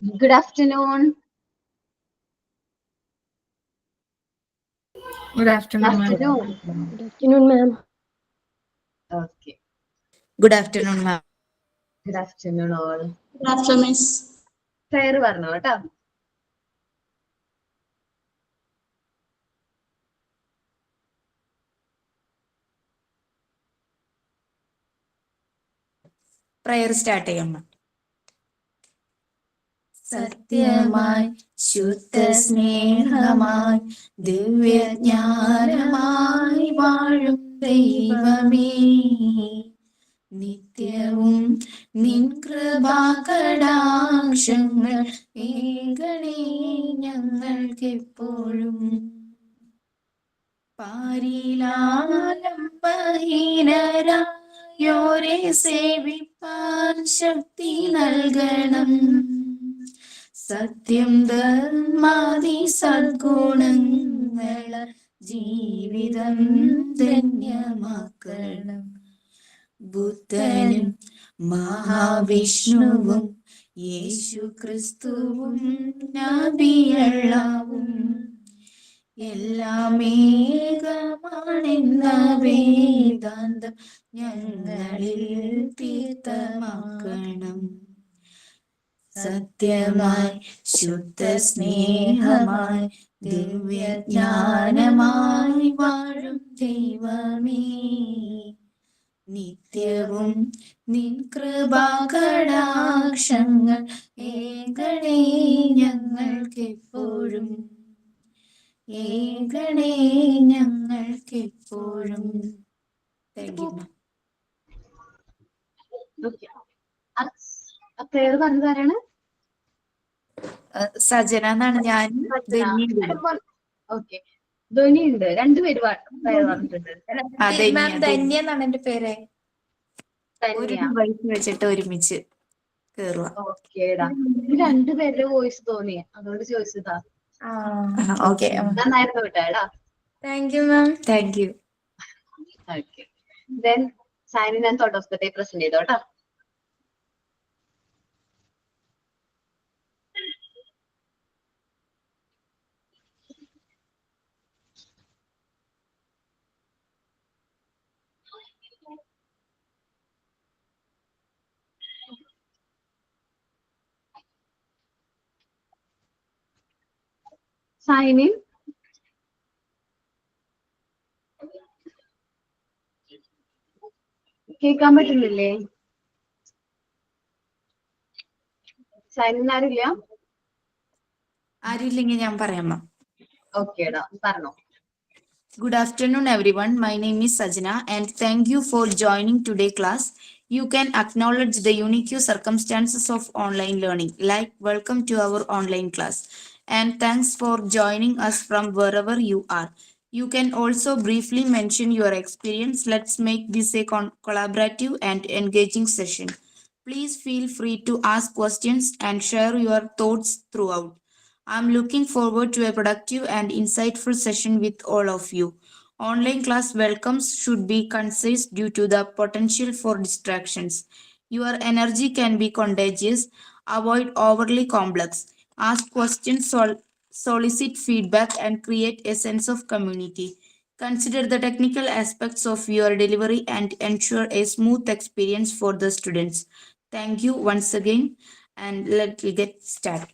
Good afternoon. Good afternoon, ma'am. Afternoon. Good afternoon, ma'am. Okay. Good afternoon, ma'am. Good afternoon, all. Good afternoon, Miss. പേര് പറഞ്ഞു കേട്ടോ. Prayer start ചെയ്യണം. സത്യമായി ശുദ്ധ സ്നേഹമായി ദിവ്യജ്ഞാനമായി വാഴും ദൈവമേ, നിത്യവും നിൻ കൃപാകടാക്ഷങ്ങൾ ഏകണേ ഞങ്ങൾക്കെപ്പോഴും. പാരിലാലംബഹീനരായോരെ സേവിപ്പാൻ ശക്തി നൽകണം. സത്യം ധർമാദി സദ്ഗുണങ്ങള ജീവിതം ധന്യമാക്കണം. ബുദ്ധനും മഹാവിഷ്ണുവും യേശു ക്രിസ്തുവും നബിയള്ളാവും എല്ലാം ഏകമാണെന്ന വേദാന്തം ഞങ്ങളിൽ തീർത്ഥമാക്കണം. സത്യമായി ശുദ്ധ സ്നേഹമായി ദിവ്യജ്ഞാനമായി വാഴും ദൈവമേ, നിത്യവും നിൻ കൃപാകടാക്ഷങ്ങൾ ഏകണേ ഞങ്ങൾക്കെപ്പോഴും. ഏകണേ ഞങ്ങൾക്കെപ്പോഴും. Thank you. പേര് പറഞ്ഞത് ആരാണ്? സജന എന്നാണ്. ഞാൻ ഓക്കെ. ധ്വനി ഉണ്ട്. രണ്ടുപേര് പേര് പറഞ്ഞിട്ടുണ്ട്. ധന്യ എന്നാണ് എന്റെ പേര്. ഒരു ഡിവൈസ് വെച്ചിട്ട് ഒരുമിച്ച് കേറുക. ഓക്കേടാ. രണ്ടുപേരുടെ വോയിസ് തോന്നി, അതുകൊണ്ട് ചോദിച്ചതാ. ഓക്കെ, നന്നായിരുന്നു കേട്ടാ. Thank you ma'am. Thank you. Okay. Then signing and thought of the day present ചെയ്തോ കേട്ടോ. സൈനിങ്. കേൾക്കാൻ പറ്റുന്നില്ലേ? സൈനിങ് ആരില്ല? ആരില്ലെങ്കിൽ ഞാൻ പറയാം മാം. ഓക്കേടാ, പറഞ്ഞോ. Good afternoon, everyone. My name is Sajna, and thank you for joining today's class. You can acknowledge the unique circumstances of online learning, like welcome to our online class, and thanks for joining us from wherever you are. You can also briefly mention your experience. Let's make this a collaborative and engaging session. Please feel free to ask questions and share your thoughts throughout. I'm looking forward to a productive and insightful session with all of you. Online class welcomes should be concise due to the potential for distractions. Your energy can be contagious. Avoid overly complex. Ask questions, solicit feedback, and create a sense of community. Consider the technical aspects of your delivery and ensure a smooth experience for the students. Thank you once again, and let's get started.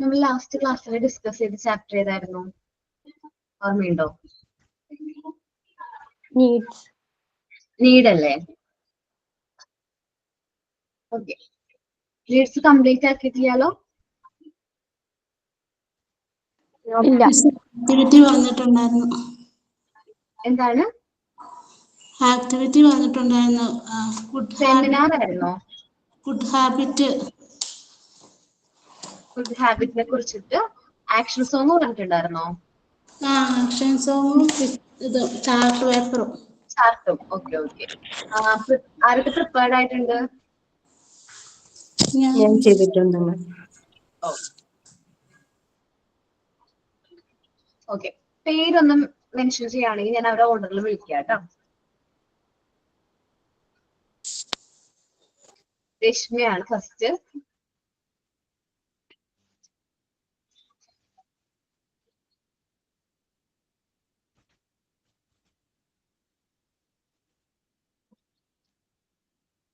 നമ്മൾ last ക്ലാസ്സിൽ discuss ചെയ്ത chapter ഏതായിരുന്നു? ഓർമ്മയുണ്ടോ? Need അല്ലേ? Okay. Needs complete ആക്കിയിട്ടില്ലല്ലോ? Activity വന്നിട്ടുണ്ടായിരുന്നു. എന്താണ്? Activity വന്നിട്ടുണ്ടായിരുന്നു. സെമിനാർ ആയിരുന്നോ? Good habit. ഗുഡ് ഹാബിറ്റിനെ കുറിച്ചിട്ട് ആക്ഷൻ സോങ് പറഞ്ഞിട്ടുണ്ടായിരുന്നോ? ആക്ഷൻ സോങ്ങും ഇത് ചാർട്ട് പേപ്പറും. ചാർട്ടും. Okay okay. ആരൊക്കെ പ്രിപ്പയർഡ് ആയിട്ടുണ്ട്? ഞാൻ ചെയ്തിട്ടുണ്ട്. ഓക്കെ. പേരൊന്നും മെൻഷൻ ചെയ്യുകയാണെങ്കിൽ ഞാൻ അവരുടെ ഓർഡറിൽ വിളിക്കാം കേട്ടോ. രശ്മിയാണ് ഫസ്റ്റ്.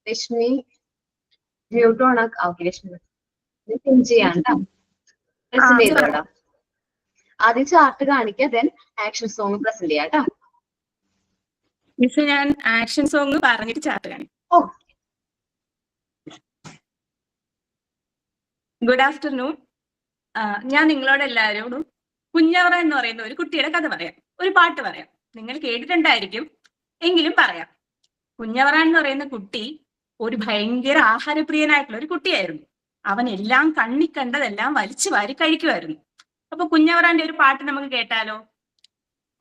രശ്മി മ്യൂട്ട് ഓൺ ആക്കി. രശ്മി ചെയ്യാം കേട്ടോ. പ്രസന്റ് ചെയ്തോടാ. ആദ്യം ചാർട്ട് കാണിക്കുക, ദെൻ ആക്ഷൻ സോങ് പ്രസന്റ് ചെയ്യാം കേട്ടോ. മിസ് ഞാൻ ആക്ഷൻ സോങ് പറഞ്ഞിട്ട് ചാർട്ട് കാണിക്കും. Good afternoon. ഞാൻ നിങ്ങളോട് എല്ലാവരോടും കുഞ്ഞവറ എന്ന് പറയുന്ന ഒരു കുട്ടിയുടെ കഥ പറയാം, ഒരു പാട്ട് പറയാം. നിങ്ങൾ കേട്ടിട്ടുണ്ടായിരിക്കും, എങ്കിലും പറയാം. കുഞ്ഞവറ എന്ന് പറയുന്ന കുട്ടി ഒരു ഭയങ്കര ആഹാരപ്രിയനായിട്ടുള്ള ഒരു കുട്ടിയായിരുന്നു. അവൻ എല്ലാം കണ്ണിക്കണ്ടതെല്ലാം വലിച്ചു വാരി കഴിക്കുമായിരുന്നു. അപ്പൊ കുഞ്ഞവറാന്റെ ഒരു പാട്ട് നമുക്ക് കേട്ടാലോ?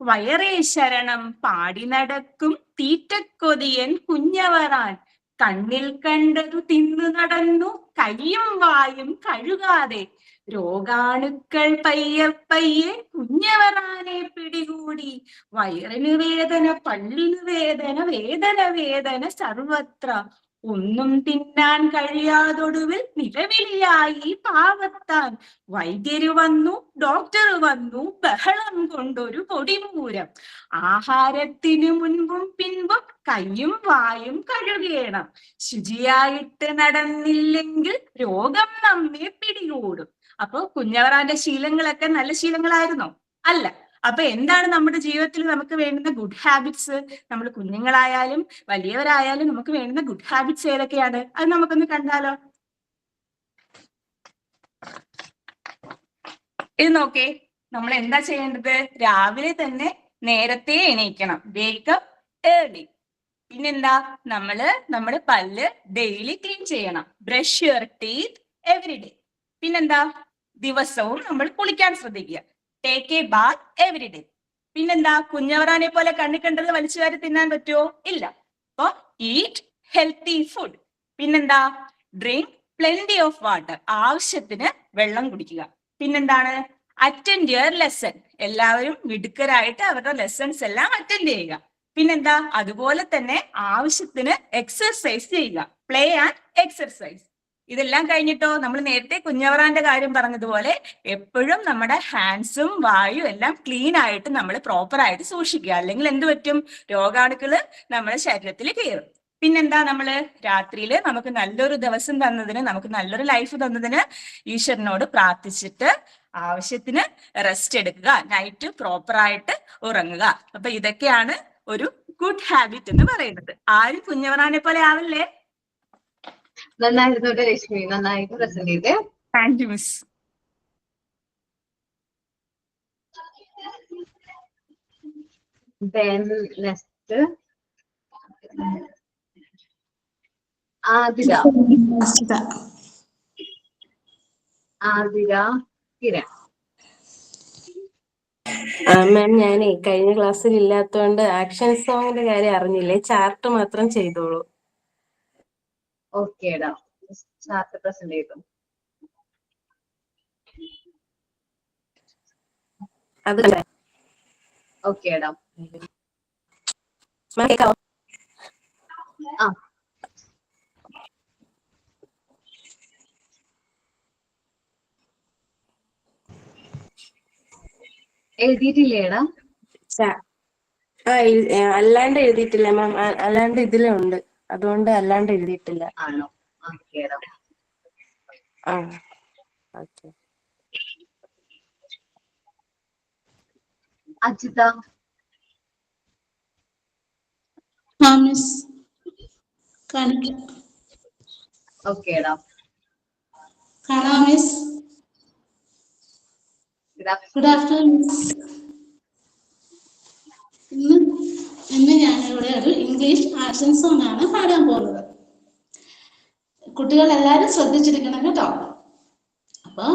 വയറേ ശരണം പാടി നടക്കും തീറ്റക്കൊതിയൻ കുഞ്ഞവറാൻ, കണ്ണിൽ കണ്ടതു തിന്നു നടന്നു കൈയും വായും കഴുകാതെ, രോഗാണുക്കൾ പയ്യെ പയ്യെ കുഞ്ഞവറാനെ പിടികൂടി, വയറിന് വേദന പല്ലിന് വേദന വേദന വേദന സർവത്ര, ഒന്നും തിന്നാൻ കഴിയാതൊടുവിൽ നിലവിളിയായി പാവത്താൻ, വൈദ്യര് വന്നു ഡോക്ടർ വന്നു ബഹളം കൊണ്ടൊരു പൊടിമൂരം, ആഹാരത്തിനു മുൻപും പിൻപും കയ്യും വായും കഴുകേണം, ശുചിയായിട്ട് നടന്നില്ലെങ്കിൽ രോഗം നമ്മെ പിടികൂടും. അപ്പൊ കുഞ്ഞവറാന്റെ ശീലങ്ങളൊക്കെ നല്ല ശീലങ്ങളായിരുന്നോ? അല്ല. അപ്പൊ എന്താണ് നമ്മുടെ ജീവിതത്തിൽ നമുക്ക് വേണ്ടുന്ന ഗുഡ് ഹാബിറ്റ്സ്? നമ്മൾ കുഞ്ഞുങ്ങളായാലും വലിയവരായാലും നമുക്ക് വേണ്ടുന്ന ഗുഡ് ഹാബിറ്റ്സ് ഏതൊക്കെയാണ്? അത് നമുക്കൊന്ന് കണ്ടാലോ? ഇത് നോക്കേ, നമ്മൾ എന്താ ചെയ്യേണ്ടത്? രാവിലെ തന്നെ നേരത്തെ എണീക്കണം, വേക്കപ്പ് ഏർലി. പിന്നെന്താ, നമ്മുടെ പല്ല് ഡെയിലി ക്ലീൻ ചെയ്യണം, brush your teeth every day. പിന്നെന്താ, ദിവസവും നമ്മൾ കുളിക്കാൻ ശ്രദ്ധിക്കുക, take a bath every day. പിന്നെന്താ, കുഞ്ഞവറാനെ പോലെ കണ്ണി കണ്ടത് വലിച്ചു വാരി തിന്നാൻ പറ്റുമോ? ഇല്ല. അപ്പൊ ഈറ്റ് ഹെൽത്തി ഫുഡ്. പിന്നെന്താ, ഡ്രിങ്ക് പ്ലെന്റി ഓഫ് വാട്ടർ, ആവശ്യത്തിന് വെള്ളം കുടിക്കുക. പിന്നെന്താണ്, അറ്റൻഡ് യുവർ ലെസൺ, എല്ലാവരും മിടുക്കരായിട്ട് അവരുടെ ലെസൺസ് എല്ലാം അറ്റൻഡ് ചെയ്യുക. പിന്നെന്താ, അതുപോലെ തന്നെ ആവശ്യത്തിന് എക്സർസൈസ് ചെയ്യുക, പ്ലേ ആൻഡ് എക്സർസൈസ്. ഇതെല്ലാം കഴിഞ്ഞിട്ടോ, നമ്മൾ നേരത്തെ കുഞ്ഞവറാന്റെ കാര്യം പറഞ്ഞതുപോലെ എപ്പോഴും നമ്മുടെ ഹാൻഡ്സും വായും എല്ലാം ക്ലീൻ ആയിട്ട് നമ്മൾ പ്രോപ്പർ ആയിട്ട് സൂക്ഷിക്കുക, അല്ലെങ്കിൽ എന്ത് പറ്റും? രോഗാണുക്കള് നമ്മുടെ ശരീരത്തിൽ കയറും. പിന്നെന്താ, നമ്മള് രാത്രിയിൽ നമുക്ക് നല്ലൊരു ദിവസം തന്നതിന്, നമുക്ക് നല്ലൊരു ലൈഫ് തന്നതിന് ഈശ്വരനോട് പ്രാർത്ഥിച്ചിട്ട് ആവശ്യത്തിന് റെസ്റ്റ് എടുക്കുക, നൈറ്റ് പ്രോപ്പർ ആയിട്ട് ഉറങ്ങുക. അപ്പൊ ഇതൊക്കെയാണ് ഒരു ഗുഡ് ഹാബിറ്റ് എന്ന് പറയുന്നത്. ആരും കുഞ്ഞവറാനെ പോലെ ആവില്ലേ? നന്നായിരുന്നു രശ്മി, നന്നായിട്ട് പ്രസന്റ് ചെയ്തേ. Thank you miss. Next Athira. Athira Kiran. Ma'am, ഞാനേ കഴിഞ്ഞ ക്ലാസ്സിൽ ഇല്ലാത്തതുകൊണ്ട് ആക്ഷൻ സോങ്ങിന്റെ കാര്യം അറിഞ്ഞില്ലേ, ചാർട്ട് മാത്രം ചെയ്തോളൂ. ഓക്കേടാ, ചാർട്ട് പ്രസന്റ് ചെയ്തു. അത് ഓക്കേടാ. കേൾക്കാവോ? ആ, എഴുതിയിട്ടില്ലേടാ? അല്ലാണ്ട് എഴുതിയിട്ടില്ല മാം, അല്ലാണ്ട് ഇതിലും ഉണ്ട്, അതുകൊണ്ട് അല്ലാണ്ട് എഴുതിയിട്ടില്ല. ആണോ? ഓക്കേടാ. ആ, ഓക്കെ. അജിത. മിസ് കാണിക്കാം. ഓക്കേടാ. കാണാം മിസ്. Good afternoon miss. ഇന്ന് ഞാനിവിടെ ഒരു ഇംഗ്ലീഷ് ആക്ഷൻ സോങ് ആണ് പാടാൻ പോകുന്നത്. കുട്ടികൾ എല്ലാവരും ശ്രദ്ധിച്ചിരിക്കണം കേട്ടോ. അപ്പൊ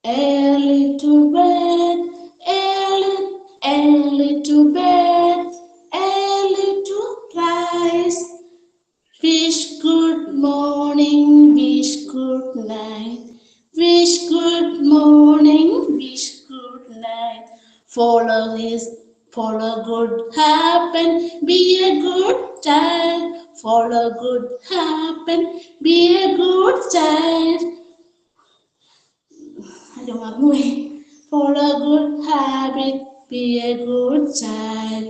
early to bed, early to bed, early to rise, wish good morning, wish good night, wish good morning, wish good night, follow good happen, be a good child, follow good habit, be a good child. Ayo, mami. Follow good habit, be a good child.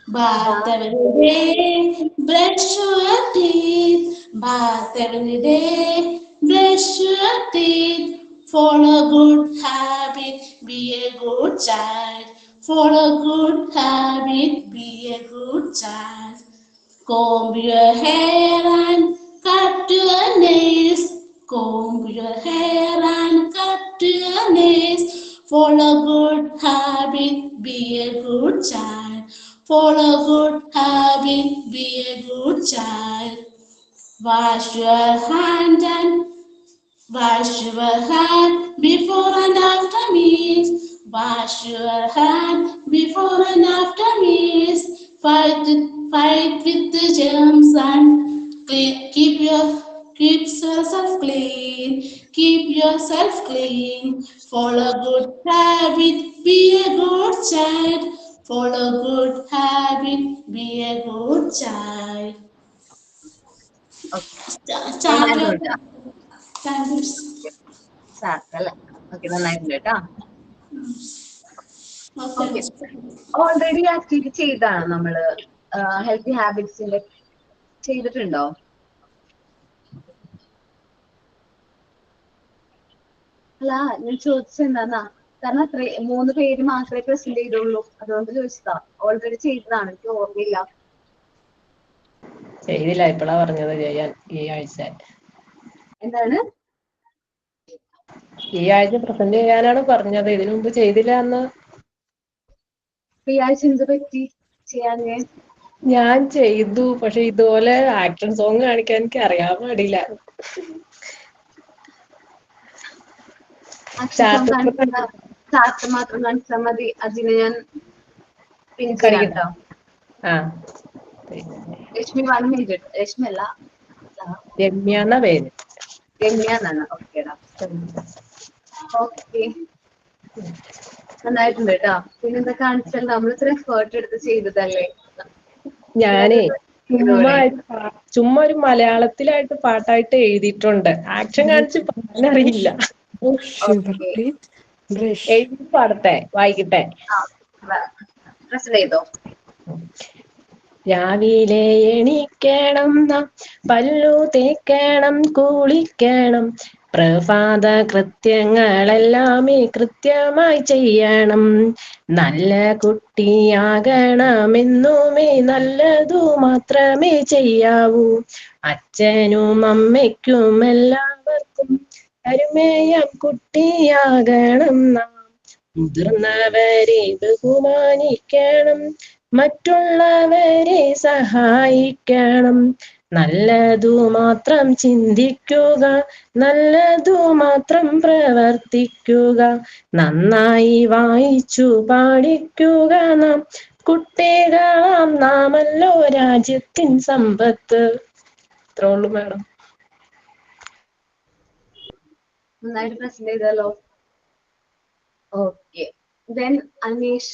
Bath every day, brush your teeth. Bath every day, brush your teeth. Follow good habit, be a good child. Follow good habit, be a good child. Comb your hair and cut your nails. Comb your hair and cut your nails. Follow good habit, be a good child. Follow good habit, be a good child. Wash your hand and wash your hand before and after meals. Wash your hand before and after meals. Fight with the germs and keep yourself clean. Keep yourself clean. Follow good habit. Be a good child. Follow good habit. Be a good child. Okay, Chapter. നന്നായിട്ടുണ്ട് കേട്ടോ. Thank you. Chart അല്ലേ? Okay, നന്നായിട്ടുണ്ട് കേട്ടോ. Okay. Already activity ചെയ്താണ് നമ്മള് healthy ഹാബിറ്റ്സിന്റെ ചെയ്തിട്ടുണ്ടോ? അല്ല, ഞാൻ ചോദിച്ചെന്താന്നാ, കാരണം അത്ര 3 പേര് മാത്രമേ പ്രസന്റ് ചെയ്തുള്ളൂ, അതുകൊണ്ട് ചോദിച്ചതാ. ഓൾറെഡി ചെയ്തതാണ്, എനിക്ക് ഓർമ്മയില്ല. ചെയ്തില്ല, ഇപ്പളാ പറഞ്ഞത് ചെയ്യാൻ. ഈ ആഴ്ച പ്രസന്റ് ചെയ്യാനാണ് പറഞ്ഞത്, ഇതിനു മുമ്പ് ചെയ്തില്ല എന്ന്. ഈ ആഴ്ച എന്ത് പറ്റി ചെയ്യാൻ? ഞാൻ ചെയ്തു, പക്ഷെ ഇതുപോലെ ആക്ഷൻ സോങ് കാണിക്കാൻ എനിക്ക് അറിയാൻ പാടില്ല. ചാർട്ട് മാത്രം കാണിച്ചാൽ മതി, അതിന് ഞാൻ പിൻ ചെയ്യാം കേട്ടോ. രശ്മി 1 മിനിറ്റ്. രശ്മി അല്ല, രമ്യ എന്ന പേര്. രമ്യ എന്നാണ്. ഓക്കേടാ, ഓക്കെ, നന്നായിട്ടുണ്ട് കേട്ടോ. പിന്നെന്താ കാണിച്ചാൽ നമ്മൾ ഇത്ര എഫേർട്ട് എടുത്ത് ചെയ്തതല്ലേ. ഞാനേ ചുമ്മാ ഒരു മലയാളത്തിലായിട്ട് പാട്ടായിട്ട് എഴുതിയിട്ടുണ്ട്, ആക്ഷൻ കാണിച്ച് പാടാനറിയില്ല. എഴുതി പാടട്ടെ, വായിക്കട്ടെ? പ്രസന്റ് ചെയ്തോ. രാവിലെ എണീക്കണം, പല്ലു തേക്കണം, കുളിക്കണം, പ്രഭാത കൃത്യങ്ങളെല്ലാമേ കൃത്യമായി ചെയ്യണം. നല്ല കുട്ടിയാകണമെന്നുമേ നല്ലതു മാത്രമേ ചെയ്യാവൂ. അച്ഛനും അമ്മയ്ക്കും എല്ലാവർക്കും അരുമയാം കുട്ടിയാകണം നാം. മുതിർന്നവരെ ബഹുമാനിക്കണം, മറ്റുള്ളവരെ സഹായിക്കണം. നല്ലതു മാത്രം ചിന്തിക്കുക, നല്ലതു മാത്രം പ്രവർത്തിക്കുക. നന്നായി വായിച്ചു പാടിക്കുക നാം. കുട്ടികളാം നാമല്ലോ രാജ്യത്തിൻ സമ്പത്ത്. ഇത്രേ ഉള്ളൂ മാഡം. നന്നായിട്ട് പ്രസന്റ് ചെയ്തല്ലോ. Okay, then Aneesha.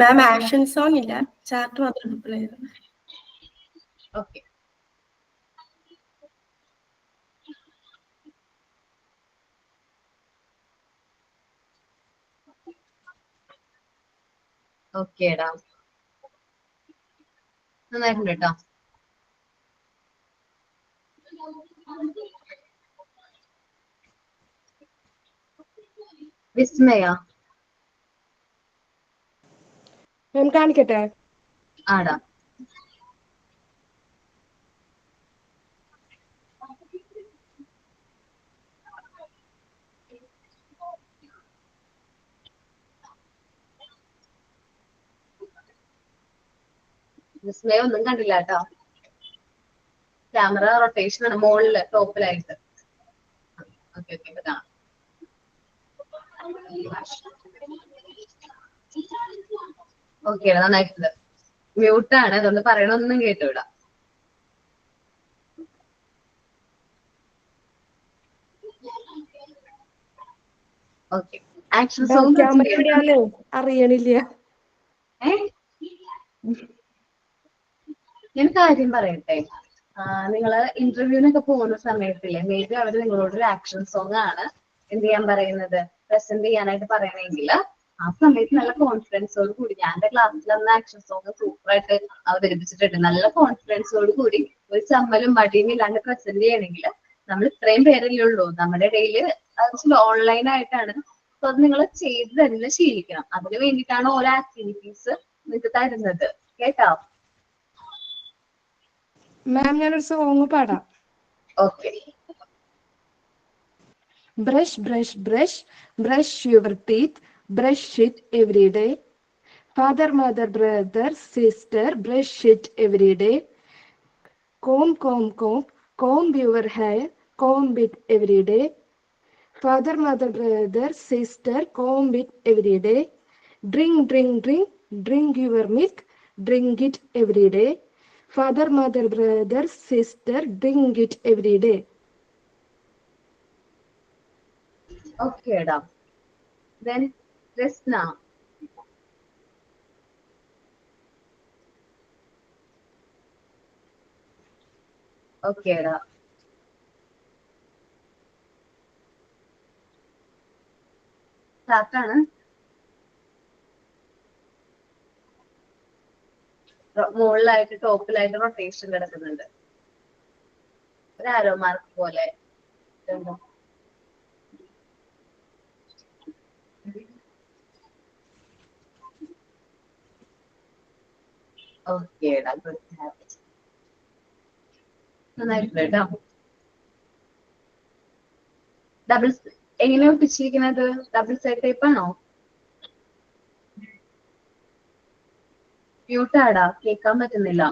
Ma'am action song ഇല്ല, ചാർട്ട് മാത്രം പ്ലേ ചെയ്തു. ഓക്കെ, ഓക്കേടാ, നന്നായിട്ടുണ്ട് കേട്ടോ. വിസ്മയ മാം കാണിക്കട്ടെ? ആടാ. വിസ്മയ ഒന്നും കണ്ടില്ല കേട്ടോ. ക്യാമറ റൊട്ടേഷൻ ആണ് മുകളില് ടോപ്പിലായിട്ട്. ഓക്കെ ഓക്കെ, കാണാം. ഓക്കെ, നന്നായിട്ടുണ്ട്. മ്യൂട്ടാണ്, അതുകൊണ്ട് പറയണൊന്നും കേട്ടുവിടാ. ഓക്കെ, ആക്ഷൻ സോങ് ക്യാമറ എവിടെയാന്ന് അറിയണില്ല. ഞാൻ കാര്യം പറയട്ടെ, നിങ്ങള് ഇന്റർവ്യൂവിനൊക്കെ പോകുന്ന സമയത്തില്ലേ, മേ ബി അവര് നിങ്ങളോട് ഒരു ആക്ഷൻ സോങ് ആണ് എന്ത് ചെയ്യാൻ പറയുന്നത്, പ്രസന്റ് ചെയ്യാനായിട്ട് പറയണമെങ്കിൽ ആ സമയത്ത് നല്ല കോൺഫിഡൻസോട് കൂടി, ഞാൻ എന്റെ ക്ലാസ്സിൽ അന്ന് ആക്ഷൻ സോങ് സൂപ്പറായിട്ട് അവതരിപ്പിച്ചിട്ടുണ്ട്. നല്ല കോൺഫിഡൻസോട് കൂടി ഒരു ചമ്മലും മടിയും ഇല്ലാണ്ട് പ്രസന്റ് ചെയ്യണമെങ്കിൽ നമ്മൾ ഇത്രയും പേരല്ലേ ഉള്ളൂ നമ്മുടെ ഇടയിൽ, ഓൺലൈൻ ആയിട്ടാണ്. അപ്പൊ അത് നിങ്ങൾ ചെയ്ത് തന്നെ ശീലിക്കണം. അതിന് വേണ്ടിയിട്ടാണ് ഓരോ ആക്ടിവിറ്റീസ് നിങ്ങൾക്ക് തരുന്നത്, കേട്ടോ? മാം ഞാനൊരു സോങ് പാടാം. Okay. Brush brush brush brush your teeth, brush it every day. Father mother brother sister, brush it every day. Comb, comb, comb, comb your hair, comb it every day. Father, mother, brother, sister, comb it every day. Drink, drink, drink, drink your milk, drink it every day. Father, mother, brother, sister, drink it every day. Okay, da. Then Resna. Okay, da. സ്റ്റാർട്ടാണ്. മുകളിലായിട്ട് ടോപ്പിലായിട്ട് rotation കിടക്കുന്നുണ്ട്, ഒരു arrow mark പോലെ. ഓക്കേടാ, good habit. നന്നായിട്ടുണ്ട് കേട്ടോ. Double എങ്ങനെയാ ഒട്ടിച്ചിരിക്കുന്നത്? Double side tape ആണോ? മ്യൂട്ടാടാ, കേൾക്കാൻ പറ്റുന്നില്ല.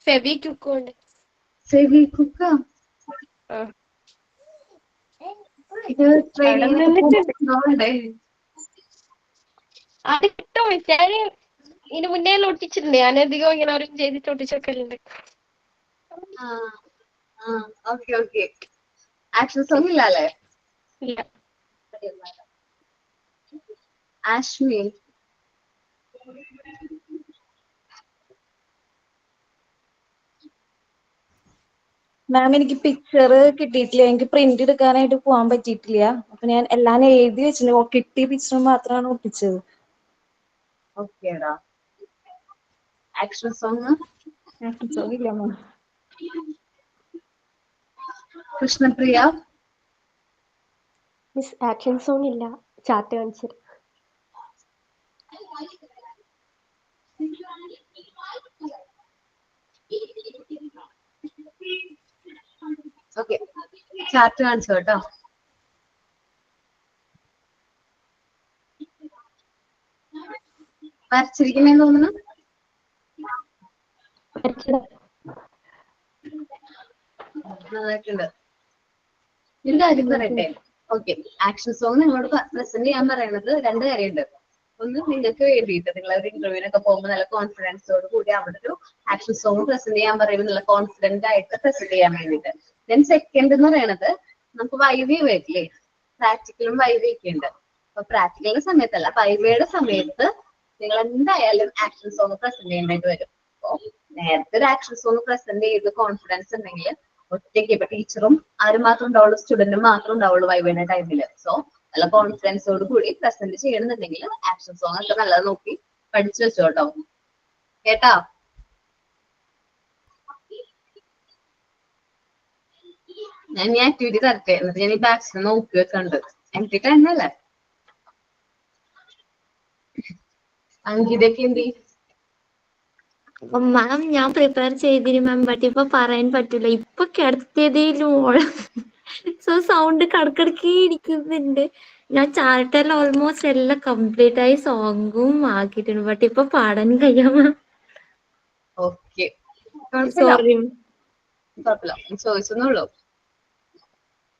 ഫെവിക്വിക്കുണ്ട്. ഫെവിക്വിക്ക? ഇത് അത് കിട്ടും. ഞാൻ ഇതിന് മുന്നേ ഒട്ടിച്ചിട്ടുണ്ട്. ഞാൻ അധികം ഇങ്ങനെ ഓരോ ചെയ്തിട്ട് ഒട്ടിച്ചൊക്കെയുണ്ട്. Okay okay. ആക്ഷൻ സോങ് ഇല്ലല്ലേ? ഇല്ല. ആഷ്മി. മാം എനിക്ക് പിക്ചർ കിട്ടിയിട്ടില്ല, എനിക്ക് പ്രിന്റ് എടുക്കാനായിട്ട് പോകാൻ പറ്റിയിട്ടില്ല. അപ്പൊ ഞാൻ എല്ലാം എഴുതി വെച്ചിട്ടുണ്ട്, കിട്ടിയ പിക്ചർ മാത്രമാണ് ഒട്ടിച്ചത്. ഓക്കേടാ. Action song? ആക്ഷൻ സോങ് ഇല്ല മാം. കൃഷ്ണപ്രിയ. മിസ് ആക്ഷൻ സോങ് ഇല്ല, ചാർട്ട് കാണിച്ചു. ഓക്കെ, ചാർട്ട് കാണിച്ചു കേട്ടോ. വരച്ചിരിക്കുന്നേന്ന് തോന്നുന്നു. നന്നായിട്ടുണ്ട്. ഒരു കാര്യം പറയട്ടെ. ഓക്കെ, ആക്ഷൻ സോങ് നിങ്ങളോട് പ്രസന്റ് ചെയ്യാൻ പറയുന്നത് രണ്ട് കാര്യമുണ്ട്. ഒന്ന്, നിങ്ങൾക്ക് വേണ്ടിയിട്ട് നിങ്ങൾ ഒരു ഇന്റർവ്യൂവിനൊക്കെ പോകുമ്പോൾ നല്ല കോൺഫിഡൻസോട് കൂടി അവിടെ ഒരു ആക്ഷൻ സോങ് പ്രസന്റ് ചെയ്യാൻ പറയുമ്പോൾ നല്ല കോൺഫിഡന്റ് ആയിട്ട് പ്രസന്റ് ചെയ്യാൻ വേണ്ടിയിട്ട്. ദെൻ സെക്കൻഡ് എന്ന് പറയുന്നത്, നമുക്ക് വൈവി വരില്ലേ, പ്രാക്ടിക്കലും വൈവി ഒക്കെ ഉണ്ട്. അപ്പൊ പ്രാക്ടിക്കലിന്റെ സമയത്തല്ല, വൈവയുടെ സമയത്ത് നിങ്ങൾ എന്തായാലും ആക്ഷൻ സോങ് പ്രസന്റ് ചെയ്യേണ്ടതായിട്ട് വരും. അപ്പൊ നേരത്തെ ഒരു ആക്ഷൻ സോങ് പ്രസന്റ് ചെയ്ത് കോൺഫിഡൻസ് ഉണ്ടെങ്കിൽ ഒറ്റയ്ക്ക്, ഇപ്പൊ ടീച്ചറും ആരും മാത്രം ഉണ്ടാവുള്ളൂ, സ്റ്റുഡന്റും മാത്രം ഉണ്ടാവുള്ളൂ വൈവയുടെ ടൈമില്. സോ നല്ല കോൺഫിഡൻസോട് കൂടി പ്രസന്റ് ചെയ്യണമെന്നുണ്ടെങ്കിൽ ആക്ഷൻ സോങ് ഒക്കെ നല്ലത് നോക്കി പഠിച്ചു വെച്ചോട്ടോ, കേട്ടാ? ഞാൻ ഈ ആക്ടിവിറ്റി തരട്ടെ, എന്നിട്ട് ഞാൻ ഈ ബാക്സിൽ നോക്കി വെക്കണ്ട്. എനിക്ക് തന്നെയല്ലേ? അങ്കിതയ്ക്ക് എന്തി? മാം ഞാൻ പ്രിപ്പയർ ചെയ്തിരുന്നു മാം, ബട്ട് ഇപ്പൊ പറയാൻ പറ്റില്ല, ഇപ്പൊ കിടത്തിയതേലും സോ സൗണ്ട് കടക്കിടക്കി ഇരിക്കുന്നുണ്ട്. ഞാൻ ചാർട്ടെല്ലാം ഓൾമോസ്റ്റ് എല്ലാം കംപ്ലീറ്റ് ആയി, സോങ്ങും ആക്കിയിട്ടുണ്ട്, ബട്ട് ഇപ്പൊ പാടാൻ കഴിയാം മാം. Okay, sorry. കുഴപ്പമില്ല, ചോദിച്ചെന്നുള്ളൂ.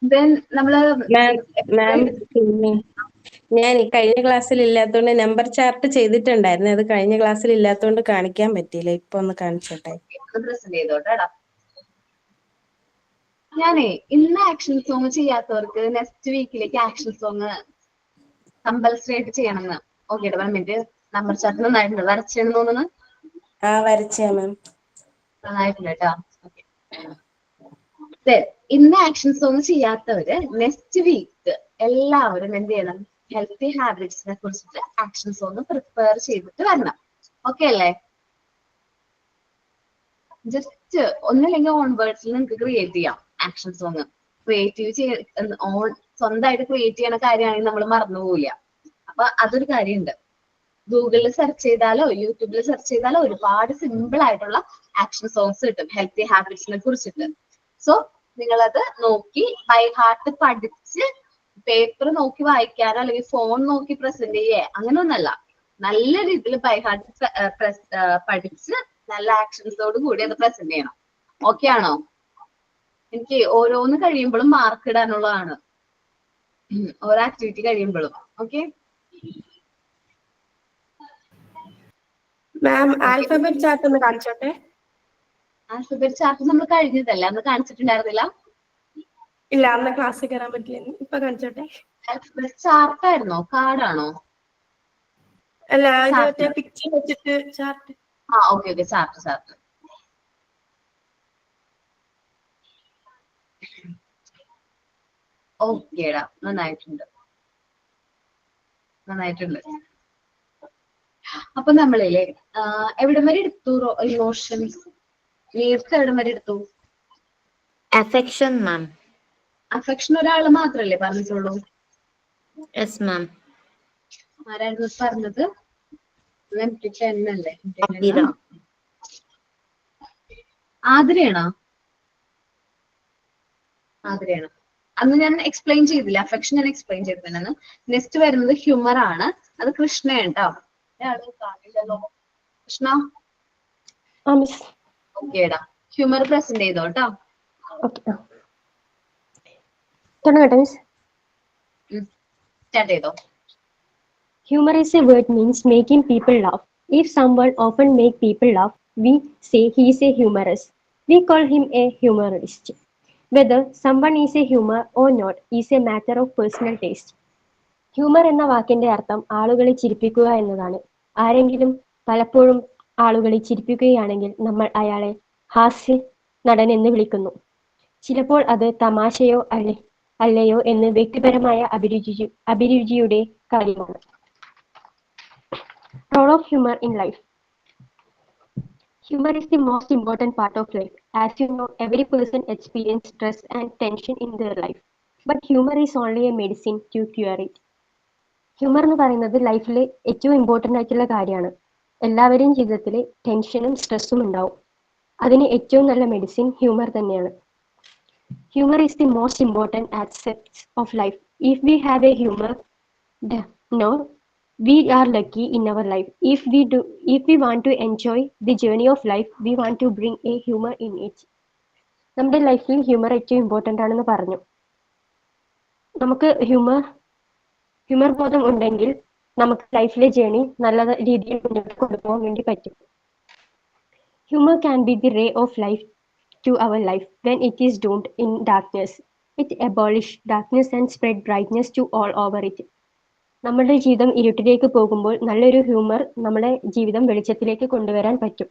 ദെൻ നമ്മള് മാം പിന്നെ ഞാൻ കഴിഞ്ഞ ക്ലാസ്സിൽ ഇല്ലാത്തതുകൊണ്ട് നമ്പർ ചാർട്ട് ചെയ്തിട്ടുണ്ടായിരുന്നു, അത് കഴിഞ്ഞ ക്ലാസ്സിൽ ഇല്ലാത്തതുകൊണ്ട് കാണിക്കാൻ പറ്റിയില്ല. ഇപ്പൊ ഒന്ന് കാണിച്ചോട്ടെ. പ്രസന്റ് ചെയ്തോട്ടെടാ. ഞാനേ ഇന്ന് ആക്ഷൻ സോങ് ചെയ്യാത്തവർക്ക് നെക്സ്റ്റ് വീക്കിലേക്ക് ആക്ഷൻ സോങ് കമ്പൽസറി ആയിട്ട് ചെയ്യണമെന്ന്. Okay 1 minute. നമ്പർ ചാർട്ട് നന്നായിട്ടുണ്ട്. വരച്ചെന്ന് തോന്നുന്നു. വരച്ചേ മാം. നന്നായിട്ടുണ്ട് കേട്ടോ. ഇന്ന് ആക്ഷൻ സോങ് ചെയ്യാത്തവര് നെക്സ്റ്റ് വീക്ക് എല്ലാവരും എന്ത് ചെയ്യണം? ഹെൽത്തി ഹാബിറ്റ്സിനെ കുറിച്ചിട്ട് ആക്ഷൻ സോങ് പ്രിപ്പയർ ചെയ്തിട്ട് വരണം. ഓക്കെ അല്ലേ? ജസ്റ്റ് ഒന്നില്ലെങ്കിൽ ഓൺ വേർഡ്സിൽ നിങ്ങൾക്ക് ക്രിയേറ്റ് ചെയ്യാം ആക്ഷൻ സോങ്. സ്വന്തമായിട്ട് ക്രിയേറ്റ് ചെയ്യണ കാര്യമാണെങ്കിൽ നമ്മൾ മറന്നുപോകില്ല. അപ്പൊ അതൊരു കാര്യമുണ്ട്. ഗൂഗിളിൽ സെർച്ച് ചെയ്താലോ യൂട്യൂബിൽ സെർച്ച് ചെയ്താലോ ഒരുപാട് സിമ്പിൾ ആയിട്ടുള്ള ആക്ഷൻ സോങ്സ് കിട്ടും ഹെൽത്തി ഹാബിറ്റ്സിനെ കുറിച്ചിട്ട്. സോ നിങ്ങളത് നോക്കി ബൈ ഹാർട്ട് പഠിച്ച് പേപ്പർ നോക്കി വായിക്കാനോ അല്ലെങ്കിൽ ഫോൺ നോക്കി പ്രസന്റ് ചെയ്യേ അങ്ങനെയൊന്നല്ല. നല്ല രീതിയിൽ ബൈ ഹാർട്ട് പഠിച്ച് നല്ല ആക്ഷൻസോട് കൂടി അത് പ്രസന്റ് ചെയ്യണം. ഓക്കെ ആണോ? എനിക്ക് ഓരോന്ന് കഴിയുമ്പോഴും മാർക്ക് ഇടാനുള്ളതാണ്. ഓരോ ആക്ടിവിറ്റി കഴിയുമ്പോഴും. ഓക്കെ മാം ആൽഫബറ്റ് ചാർട്ട് ഒന്ന് കാണിച്ചോട്ടെ. ആൽഫബറ്റ് ചാർട്ട് നമ്മൾ കഴിഞ്ഞതല്ലേ? അന്ന് കാണിച്ചിട്ടുണ്ടായിരുന്നില്ല. ഇല്ല, അന്ന് ക്ലാസ്സിൽ കയറാൻ പറ്റില്ല. ഇപ്പൊ കാണിച്ചോട്ടെ. ആൽഫബറ്റ് ചാർട്ട് ആയിരുന്നോ കാർഡാണോ? അല്ല, മറ്റേ പിക്ചർ വെച്ചിട്ട് ചാർട്ട്. Okay chart. ഓക്കേടാ, നന്നായിട്ടുണ്ട്. അപ്പൊ നമ്മളില്ലേ എവിടം വരെ എടുത്തു? ഇമോഷൻസ് നീഡ്സ് എവിടം വരെ എടുത്തു? അഫെക്ഷൻ മാം. അഫെക്ഷൻ ഒരാള് മാത്രല്ലേ പറഞ്ഞിട്ടുള്ളൂ? Yes ma'am. ആരായിരുന്നു പറഞ്ഞത്? എന്നല്ലേ? ആതിരയാണോ? അന്ന് ഞാൻ എക്സ്പ്ലെയിൻ ചെയ്തില്ല. അഫെക്ഷൻ ഞാൻ എക്സ്പ്ലെയിൻ ചെയ്തിട്ടുണ്ടെന്ന്. നെക്സ്റ്റ് വരുന്നത് ഹ്യൂമർ ആണ്. അത് കൃഷ്ണയാണ് കേട്ടോ. കൃഷ്ണ ഓക്കേടാ. ഹ്യൂമർ പ്രസന്റ് ചെയ്തോ കേട്ടോ. സ്റ്റാർട്ട് ചെയ്തോ. Humor is a word means making people laugh. If someone often make people laugh, we say he is a humorous. We call him a humorist. Whether someone is a humor or not is a matter of personal taste. Humour എന്ന വാക്കിന്റെ അർത്ഥം ആളുകളെ ചിരിപ്പിക്കുക എന്നതാണ്. ആരെങ്കിലും പലപ്പോഴും ആളുകളെ ചിരിപ്പിക്കുകയാണെങ്കിൽ നമ്മൾ അയാളെ ഹാസ്യ നടൻ എന്ന് വിളിക്കുന്നു. ചിലപ്പോൾ അത് തമാശയോ അല്ലയോ എന്ന് വ്യക്തിപരമായ അഭിരുചിയുടെ കാര്യമാണ്. Role of humor in life. Humor is the most important part of life. As you know, every person experiences stress and tension in their life. But humor is only a medicine to cure it. Humour എന്ന് പറയുന്നത് ലൈഫിൽ ഏറ്റവും important ആയിട്ടുള്ള കാര്യമാണ്. എല്ലാവരുടെയും ജീവിതത്തിൽ ടെൻഷനും സ്ട്രെസ്സും ഉണ്ടാവും. അതിന് ഏറ്റവും നല്ല മെഡിസിൻ ഹ്യൂമർ തന്നെയാണ്. Humour is the most important aspects of life. If we have A humour, we are lucky in our life. If we want to enjoy the journey of life, we want to bring a humor in it. നമ്മുടെ ലൈഫിൽ humour ഏറ്റവും important ആണെന്ന് പറഞ്ഞു. നമുക്ക് humour ബോധം ഉണ്ടെങ്കിൽ നമുക്ക് ലൈഫിലെ ജേണി നല്ല രീതിയിൽ മുന്നോട്ട് കൊണ്ടുപോകാൻ വേണ്ടി പറ്റും. Humour can be the ray of life to our life when it is doomed in darkness. It abolish darkness and spread brightness to all over it. നമ്മുടെ ജീവിതം ഇരുട്ടിലേക്ക് പോകുമ്പോൾ നല്ലൊരു ഹ്യൂമർ നമ്മുടെ ജീവിതം വെളിച്ചത്തിലേക്ക് കൊണ്ടുവരാൻ പറ്റും.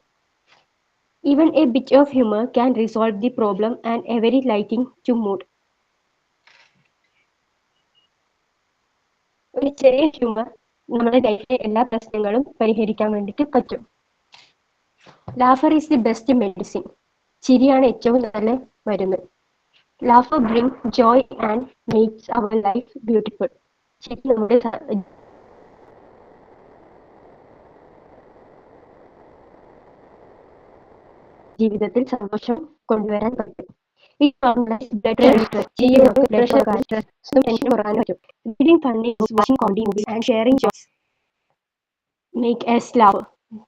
Even a bit of humor can resolve the problem and a very lighting to mood. ഒരു ചെറിയ ഹ്യൂമർ നമ്മുടെ ലൈഫിലെ എല്ലാ പ്രശ്നങ്ങളും പരിഹരിക്കാൻ വേണ്ടിയിട്ട് പറ്റും. Laughter is the best medicine. ചിരിയാണ് ഏറ്റവും നല്ല മരുന്ന്. Laughter brings joy and makes our life beautiful. ചിരി നമ്മുടെ ജീവിതത്തിൽ സന്തോഷം കൊണ്ടുവരാൻ പറ്റും.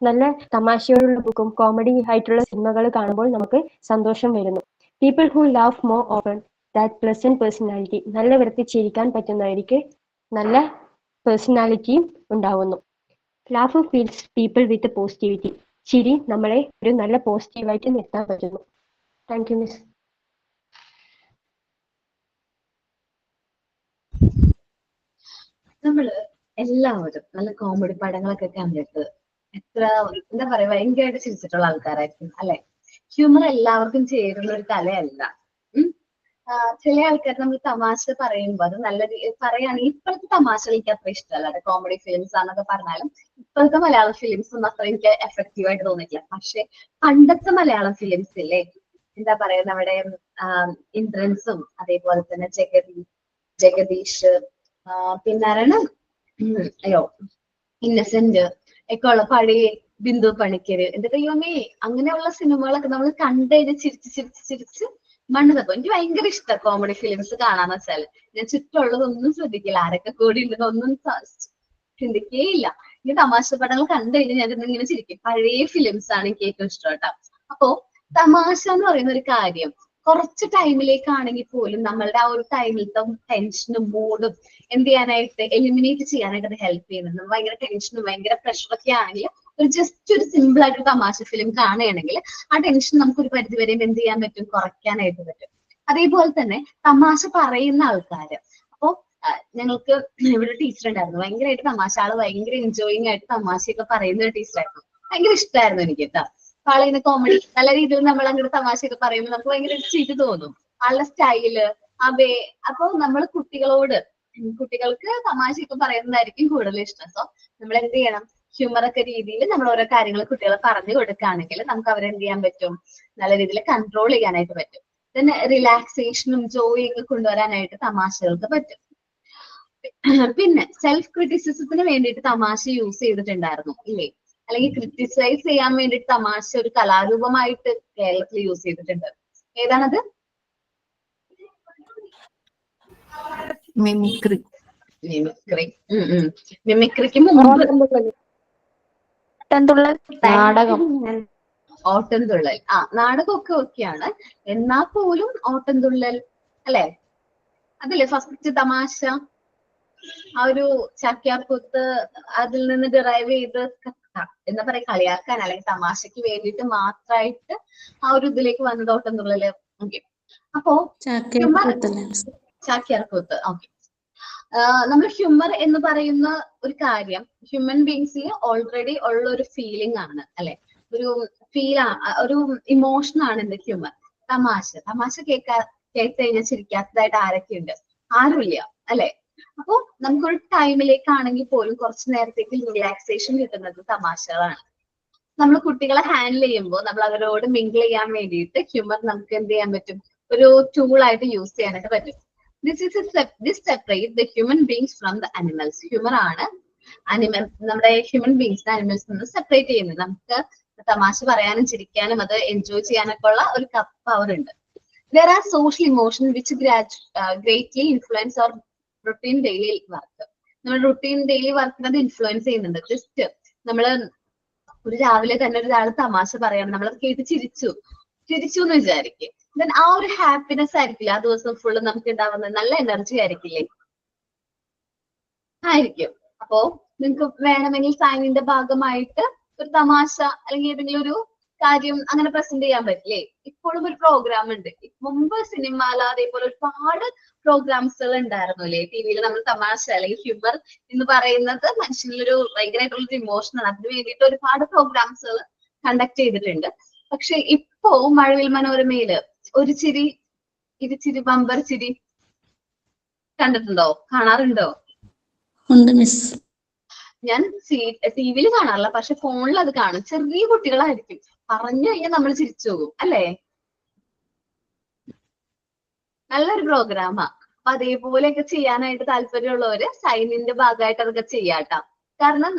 നല്ല തമാശയോടുള്ള ബുക്കും കോമഡി ആയിട്ടുള്ള സിനിമകൾ കാണുമ്പോൾ നമുക്ക് സന്തോഷം വരുന്നു. People who love more open that pleasant personality. നല്ല വൃത്തി ചിരിക്കാൻ പറ്റുന്നവർക്ക് നല്ല പേഴ്സണാലിറ്റിയും ഉണ്ടാവുന്നു. Laugh feels people with positivity. ചിരി നമ്മളെ ഒരു നല്ല പോസിറ്റീവായിട്ട് നിർത്താൻ പറ്റുന്നു. Thank you miss. നമ്മള് എല്ലാവരും നല്ല കോമഡി പടങ്ങളൊക്കെ കണ്ടിട്ട് എത്ര എന്താ പറയാ ഭയങ്കരമായിട്ട് ചിരിച്ചിട്ടുള്ള ആൾക്കാരായിരിക്കും അല്ലെ. ഹ്യൂമർ എല്ലാവർക്കും ചേരുന്ന ഒരു കലയല്ല. ചില ആൾക്കാർ നമ്മൾ തമാശ പറയുമ്പോൾ അത് നല്ല പറയുകയാണെങ്കിൽ ഇപ്പോഴത്തെ തമാശകൾ എനിക്ക് അത്ര ഇഷ്ടമല്ല. കോമഡി ഫിലിംസ് ആണെന്നൊക്കെ പറഞ്ഞാലും ഇപ്പോഴത്തെ മലയാളം ഫിലിംസ് ഒന്നും അത്ര എനിക്ക് എഫക്റ്റീവ് ആയിട്ട് തോന്നിയിട്ടില്ല. പക്ഷെ പണ്ടത്തെ മലയാളം ഫിലിംസ് ഇല്ലേ, എന്താ പറയാ, നമ്മുടെ ഇന്ദ്രൻസും അതേപോലെ തന്നെ ജഗദീഷ് പിന്നാരാണ് അയ്യോ ഇന്നസെന്റ് ഒക്കെ ഉള്ള പഴയ ബിന്ദു പണിക്കര്, എന്റെ ദൈവമേ, അങ്ങനെയുള്ള സിനിമകളൊക്കെ നമ്മൾ കണ്ടുകഴിഞ്ഞ് ചിരിച്ച് മണ്ണ് തപ്പും. എനിക്ക് ഭയങ്കര ഇഷ്ടം കോമഡി ഫിലിംസ് കാണാന്ന് വെച്ചാല്. ഞാൻ ചുറ്റുമുള്ളതൊന്നും ശ്രദ്ധിക്കില്ല, ആരൊക്കെ കൂടി ഉണ്ടെന്നൊന്നും ചിന്തിക്കേയില്ല. ഈ തമാശ പടങ്ങൾ കണ്ടു കഴിഞ്ഞാൽ ഞാൻ ഇങ്ങനെ ചിരിക്കും. പഴയ ഫിലിംസ് ആണ് എനിക്ക് ഏറ്റവും ഇഷ്ടം കേട്ടോ. അപ്പോ തമാശ എന്ന് പറയുന്ന ഒരു കാര്യം കുറച്ച് ടൈമിലേക്കാണെങ്കിൽ പോലും നമ്മളുടെ ആ ഒരു ടൈമിലത്തെ ടെൻഷനും മൂഡും എന്ത് ചെയ്യാനായിട്ട് എലിമിനേറ്റ് ചെയ്യാനായിട്ട് അത് ഹെൽപ്പ് ചെയ്യുന്നുണ്ട്. ഭയങ്കര ടെൻഷനും ഭയങ്കര പ്രഷറൊക്കെ ആണെങ്കിൽ ജസ്റ്റ് ഒരു സിമ്പിൾ ആയിട്ട് തമാശ ഫിലിം കാണുകയാണെങ്കിൽ ആ ടെൻഷൻ നമുക്ക് ഒരു പരിധി വരെയും എന്ത് ചെയ്യാൻ പറ്റും, കുറയ്ക്കാനായിട്ട് പറ്റും. അതേപോലെ തന്നെ തമാശ പറയുന്ന ആൾക്കാര്, അപ്പോ ഞങ്ങൾക്ക് ഇവിടെ ടീച്ചർ ഉണ്ടായിരുന്നു, ഭയങ്കരമായിട്ട് തമാശ, ആള് ഭയങ്കര എൻജോയിങ് ആയിട്ട് തമാശയൊക്കെ പറയുന്ന ഒരു ടീച്ചറായിരുന്നു. ഭയങ്കര ഇഷ്ടമായിരുന്നു എനിക്ക് കേട്ടോ. ആളിങ്ങനെ കോമഡി നല്ല രീതിയിൽ നമ്മൾ അങ്ങനെ തമാശയൊക്കെ പറയുമ്പോൾ നമുക്ക് ഭയങ്കര ചിരി തോന്നും. ആളുടെ സ്റ്റൈല് അപ്പൊ നമ്മൾ കുട്ടികൾക്ക് തമാശയൊക്കെ പറയുന്നതായിരിക്കും കൂടുതൽ ഇഷ്ടം. സോ നമ്മൾ എന്ത് ചെയ്യണം, ഹ്യൂമറൊക്കെ രീതിയിൽ നമ്മൾ ഓരോ കാര്യങ്ങൾ കുട്ടികളെ പറഞ്ഞു കൊടുക്കുകയാണെങ്കിൽ നമുക്ക് അവരെന്ത് ചെയ്യാൻ പറ്റും, നല്ല രീതിയിൽ കൺട്രോൾ ചെയ്യാനായിട്ട് പറ്റും. പിന്നെ റിലാക്സേഷനും ജോയിങ് കൊണ്ടുവരാനായിട്ട് തമാശകൾക്ക് പറ്റും. പിന്നെ സെൽഫ് ക്രിറ്റിസിസത്തിന് വേണ്ടിയിട്ട് തമാശ യൂസ് ചെയ്തിട്ടുണ്ടായിരുന്നു ഇല്ലേ, അല്ലെങ്കിൽ ക്രിറ്റിസൈസ് ചെയ്യാൻ വേണ്ടിയിട്ട് തമാശ ഒരു കലാരൂപമായിട്ട് കേരളത്തിൽ യൂസ് ചെയ്തിട്ടുണ്ട്. ഏതാണത്? മിമിക്രി. മിമിക്രിക്ക് മുമ്പ് നാടകം, ഓട്ടംതുള്ളൽ, നാടകമൊക്കെ ഒക്കെയാണ്. എന്നാ പോലും ഓട്ടംതുള്ളൽ അല്ലെ, അതല്ലേ ഫസ്റ്റ് തമാശ. ആ ഒരു ചാക്യാർകൂത്ത് അതിൽ നിന്ന് ഡിറൈവ് ചെയ്ത് എന്താ പറയാ, കളിയാക്കാൻ അല്ലെങ്കിൽ തമാശക്ക് വേണ്ടിയിട്ട് മാത്രമായിട്ട് ആ ഒരു ഇതിലേക്ക് വന്നത് ഓട്ടംതുള്ളല്. ഓക്കെ, അപ്പോ ചാക്യാർകൂത്ത്. ഓക്കെ, നമ്മൾ ഹ്യൂമർ എന്ന് പറയുന്ന ഒരു കാര്യം ഹ്യൂമൻ ബീങ്സിൽ ഓൾറെഡി ഉള്ള ഒരു ഫീലിംഗ് ആണ് അല്ലെ, ഒരു ഒരു ഇമോഷൻ ആണ് എന്ത് ഹ്യൂമർ. തമാശ കേട്ട് കഴിഞ്ഞാൽ ചിരിക്കാത്തതായിട്ട് ആരൊക്കെയുണ്ട്? ആരുമില്ല അല്ലെ. അപ്പൊ നമുക്കൊരു ടൈമിലേക്കാണെങ്കിൽ പോലും കുറച്ചു നേരത്തേക്ക് റിലാക്സേഷൻ കിട്ടുന്നത് തമാശകളാണ്. നമ്മൾ കുട്ടികളെ ഹാൻഡിൽ ചെയ്യുമ്പോൾ നമ്മൾ അവരോട് മിങ്കിൾ ചെയ്യാൻ വേണ്ടിയിട്ട് ഹ്യൂമർ നമുക്ക് എന്ത് ചെയ്യാൻ പറ്റും, ഒരു ടൂൾ ആയിട്ട് യൂസ് ചെയ്യാനായിട്ട് പറ്റും. This separate the human beings from the animals. Humour ആണ് നമ്മുടെ ഹ്യൂമൻ ബീങ്സിനെ അനിമൽസിൽ നിന്ന് സെപ്പറേറ്റ് ചെയ്യുന്നത്. നമുക്ക് തമാശ പറയാനും ചിരിക്കാനും അത് എൻജോയ് ചെയ്യാനൊക്കെ ഉള്ള ഒരു പവർ ഉണ്ട്. There are social emotions which greatly influence our routine daily work. നമ്മുടെ റുട്ടീൻ ഡെയിലി വർക്കിനത് ഇൻഫ്ലുവൻസ് ചെയ്യുന്നുണ്ട്. ജസ്റ്റ് നമ്മള് ഒരു രാവിലെ തന്നെ ഒരാൾ തമാശ പറയണം, നമ്മളത് കേട്ട് ചിരിച്ചു എന്ന് വിചാരിക്കും. ദെൻ ആ ഒരു ഹാപ്പിനെസ് ആയിരിക്കില്ല ആ ദിവസം ഫുള്ള് നമുക്ക് ഉണ്ടാവുന്നത്, നല്ല എനർജി ആയിരിക്കില്ലേ? ആയിരിക്കും. അപ്പോ നിങ്ങൾക്ക് വേണമെങ്കിൽ സൈനിന്റെ ഭാഗമായിട്ട് ഒരു തമാശ അല്ലെങ്കിൽ ഏതെങ്കിലും ഒരു കാര്യം അങ്ങനെ പ്രസന്റ് ചെയ്യാൻ പറ്റില്ലേ? ഇപ്പോഴും ഒരു പ്രോഗ്രാം ഉണ്ട്. മുമ്പ് സിനിമാല അതേപോലെ ഒരുപാട് പ്രോഗ്രാംസുകൾ ഉണ്ടായിരുന്നു അല്ലേ ടിവിയിൽ. നമ്മൾ തമാശ അല്ലെങ്കിൽ ഹ്യൂമർ എന്ന് പറയുന്നത് മനുഷ്യനിലൊരു ഭയങ്കരമായിട്ടുള്ളൊരു ഇമോഷനാണ്. അതിന് വേണ്ടിയിട്ട് ഒരുപാട് പ്രോഗ്രാംസുകൾ കണ്ടക്ട് ചെയ്തിട്ടുണ്ട്. പക്ഷെ ഇപ്പോ മഴവിൽ മനോരമയില് ഒരു ചിരി ഇരുചിരി ബമ്പർ ചിരി കണ്ടിട്ടുണ്ടോ, കാണാറുണ്ടോ? ഞാൻ ടിവിയിൽ കാണാറില്ല, പക്ഷെ ഫോണിൽ അത് കാണും. ചെറിയ കുട്ടികളായിരിക്കും, പറഞ്ഞു കഴിഞ്ഞാൽ നമ്മൾ ചിരിച്ചു പോകും അല്ലേ. നല്ലൊരു പ്രോഗ്രാമാ. അപ്പൊ അതേപോലെയൊക്കെ ചെയ്യാനായിട്ട് താല്പര്യമുള്ളവര് സൈനിന്റെ ഭാഗമായിട്ട് അതൊക്കെ ചെയ്യാട്ടോ. കാരണം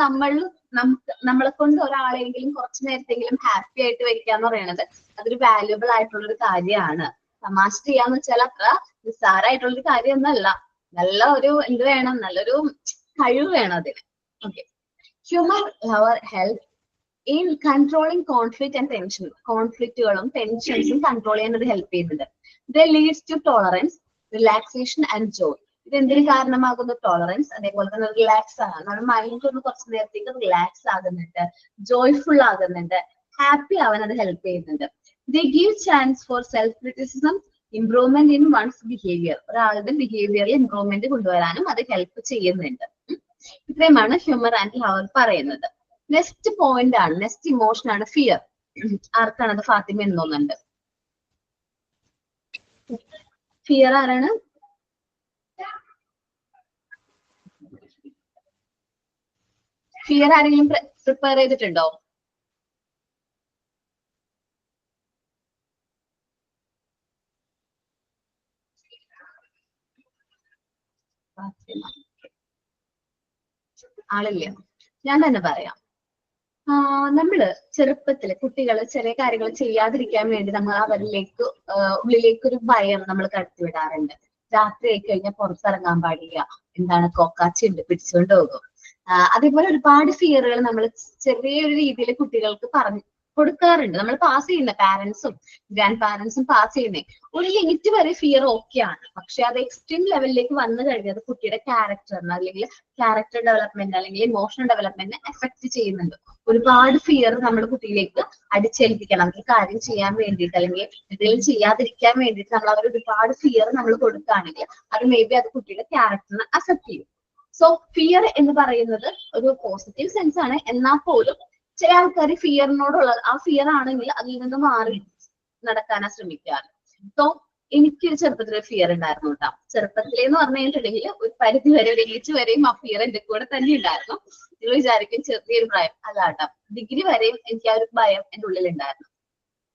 നമ്മളെ കൊണ്ട് ഒരാളെങ്കിലും കുറച്ചു നേരത്തെങ്കിലും ഹാപ്പി ആയിട്ട് വെക്കാന്ന് പറയുന്നത് അതൊരു വാല്യുബിൾ ആയിട്ടുള്ള ഒരു കാര്യമാണ്. തമാശ ചെയ്യാന്ന് വെച്ചാൽ അത്ര നിസ്സാരമായിട്ടുള്ളൊരു കാര്യമൊന്നുമല്ല. നല്ല ഒരു എന്ത് വേണം, നല്ലൊരു കഴിവ് വേണം അതിന്. Okay, humour help in controlling conflict and tension. കോൺഫ്ലിക്റ്റുകളും ടെൻഷൻസും കൺട്രോൾ ചെയ്യാൻ അത് ഹെൽപ്പ് ചെയ്യുന്നുണ്ട്. The leads to tolerance, relaxation and joy. ഇത് എന്തിനു കാരണമാകുന്നു? ടോളറൻസ്, അതേപോലെ തന്നെ റിലാക്സ് ആണ്. നമ്മുടെ മൈൻഡ് ഒന്ന് കുറച്ച് നേരത്തേക്ക് റിലാക്സ് ആകുന്നുണ്ട്, ജോയ്ഫുൾ ആകുന്നുണ്ട്, ഹാപ്പി ആവാൻ അത് ഹെൽപ്പ് ചെയ്യുന്നുണ്ട്. They give chance for self criticism, improvement in one's behaviour. ഒരാളുടെ ബിഹേവിയറിൽ ഇംപ്രൂവ്മെന്റ് കൊണ്ടുവരാനും അത് ഹെൽപ്പ് ചെയ്യുന്നുണ്ട്. ഇത്രയുമാണ് ഹ്യൂമർ ആൻഡ് ലവ് പറയുന്നത്. നെക്സ്റ്റ് പോയിന്റ് ആണ്, നെക്സ്റ്റ് ഇമോഷൻ ആണ് ഫിയർ. ആർക്കാണത്? ഫാത്തിമ എന്ന് തോന്നുന്നുണ്ട്. ഫിയർ ആരാണ്? ഫിയർ ആരെങ്കിലും പ്രിപ്പയർ ചെയ്തിട്ടുണ്ടോ? ആളില്ല, ഞാൻ തന്നെ പറയാം. നമ്മള് ചെറുപ്പത്തില് കുട്ടികൾ ചെറിയ കാര്യങ്ങൾ ചെയ്യാതിരിക്കാൻ വേണ്ടി നമ്മൾ അവരിലേക്ക് ഉള്ളിലേക്ക് ഒരു ഭയം നമ്മൾ കടത്തിവിടാറുണ്ട്. രാത്രി ആയി കഴിഞ്ഞാൽ പുറത്തിറങ്ങാൻ പാടില്ല, എന്താണ് കൊക്കാച്ചുണ്ട് പിടിച്ചുകൊണ്ട് പോകും. അതേപോലെ ഒരുപാട് ഫിയറുകൾ നമ്മൾ ചെറിയൊരു രീതിയിൽ കുട്ടികൾക്ക് പറഞ്ഞു കൊടുക്കാറുണ്ട്. നമ്മൾ പാസ് ചെയ്യുന്ന പാരന്റ്സും ഗ്രാൻഡ് പാരന്റ്സും പാസ് ചെയ്യുന്നേ ഒരു ലിമിറ്റ് വരെ ഫിയർ ഓക്കെയാണ്. പക്ഷെ അത് എക്സ്ട്രീം ലെവലിലേക്ക് വന്നു കഴിഞ്ഞാൽ കുട്ടിയുടെ ക്യാരക്ടറിന് അല്ലെങ്കിൽ ക്യാരക്ടർ ഡെവലപ്മെന്റ് അല്ലെങ്കിൽ ഇമോഷണൽ ഡെവലപ്മെന്റിനെ എഫക്ട് ചെയ്യുന്നുണ്ട്. ഒരുപാട് ഫിയർ നമ്മുടെ കുട്ടിയിലേക്ക് അടിച്ചേൽപ്പിക്കണം. ഈ കാര്യം ചെയ്യാൻ വേണ്ടിയിട്ട് അല്ലെങ്കിൽ എന്തെങ്കിലും ചെയ്യാതിരിക്കാൻ വേണ്ടിയിട്ട് നമ്മൾ അവർ ഒരുപാട് ഫിയർ നമ്മൾ കൊടുക്കുകയാണെങ്കിൽ അത് മേ ബി അത് കുട്ടിയുടെ ക്യാരക്ടറിനെ അഫക്ട് ചെയ്യും. സോ ഫിയർ എന്ന് പറയുന്നത് ഒരു പോസിറ്റീവ് സെൻസ് ആണ്. എന്നാൽ പോലും ചില ആൾക്കാർ ഫിയറിനോടുള്ള ആ ഫിയർ ആണെങ്കിൽ അതിൽ നിന്ന് മാറി നടക്കാനാ ശ്രമിക്കാറ്. സോ എനിക്ക് ചെറുപ്പത്തിൽ ഫിയർ ഉണ്ടായിരുന്നു കേട്ടോ. ചെറുപ്പത്തിലെന്ന് പറഞ്ഞു കഴിഞ്ഞിട്ടുണ്ടെങ്കിൽ ഒരു പരിധി വരെ ഒരു ഏജ് വരെയും ആ ഫിയർ എന്റെ കൂടെ തന്നെ ഉണ്ടായിരുന്നു. നിങ്ങൾ വിചാരിക്കും ചെറിയൊരു ഭയം, അല്ല കേട്ടോ. ഡിഗ്രി വരെയും എനിക്ക് ആ ഒരു ഭയം എന്റെ ഉള്ളിൽ ഉണ്ടായിരുന്നു.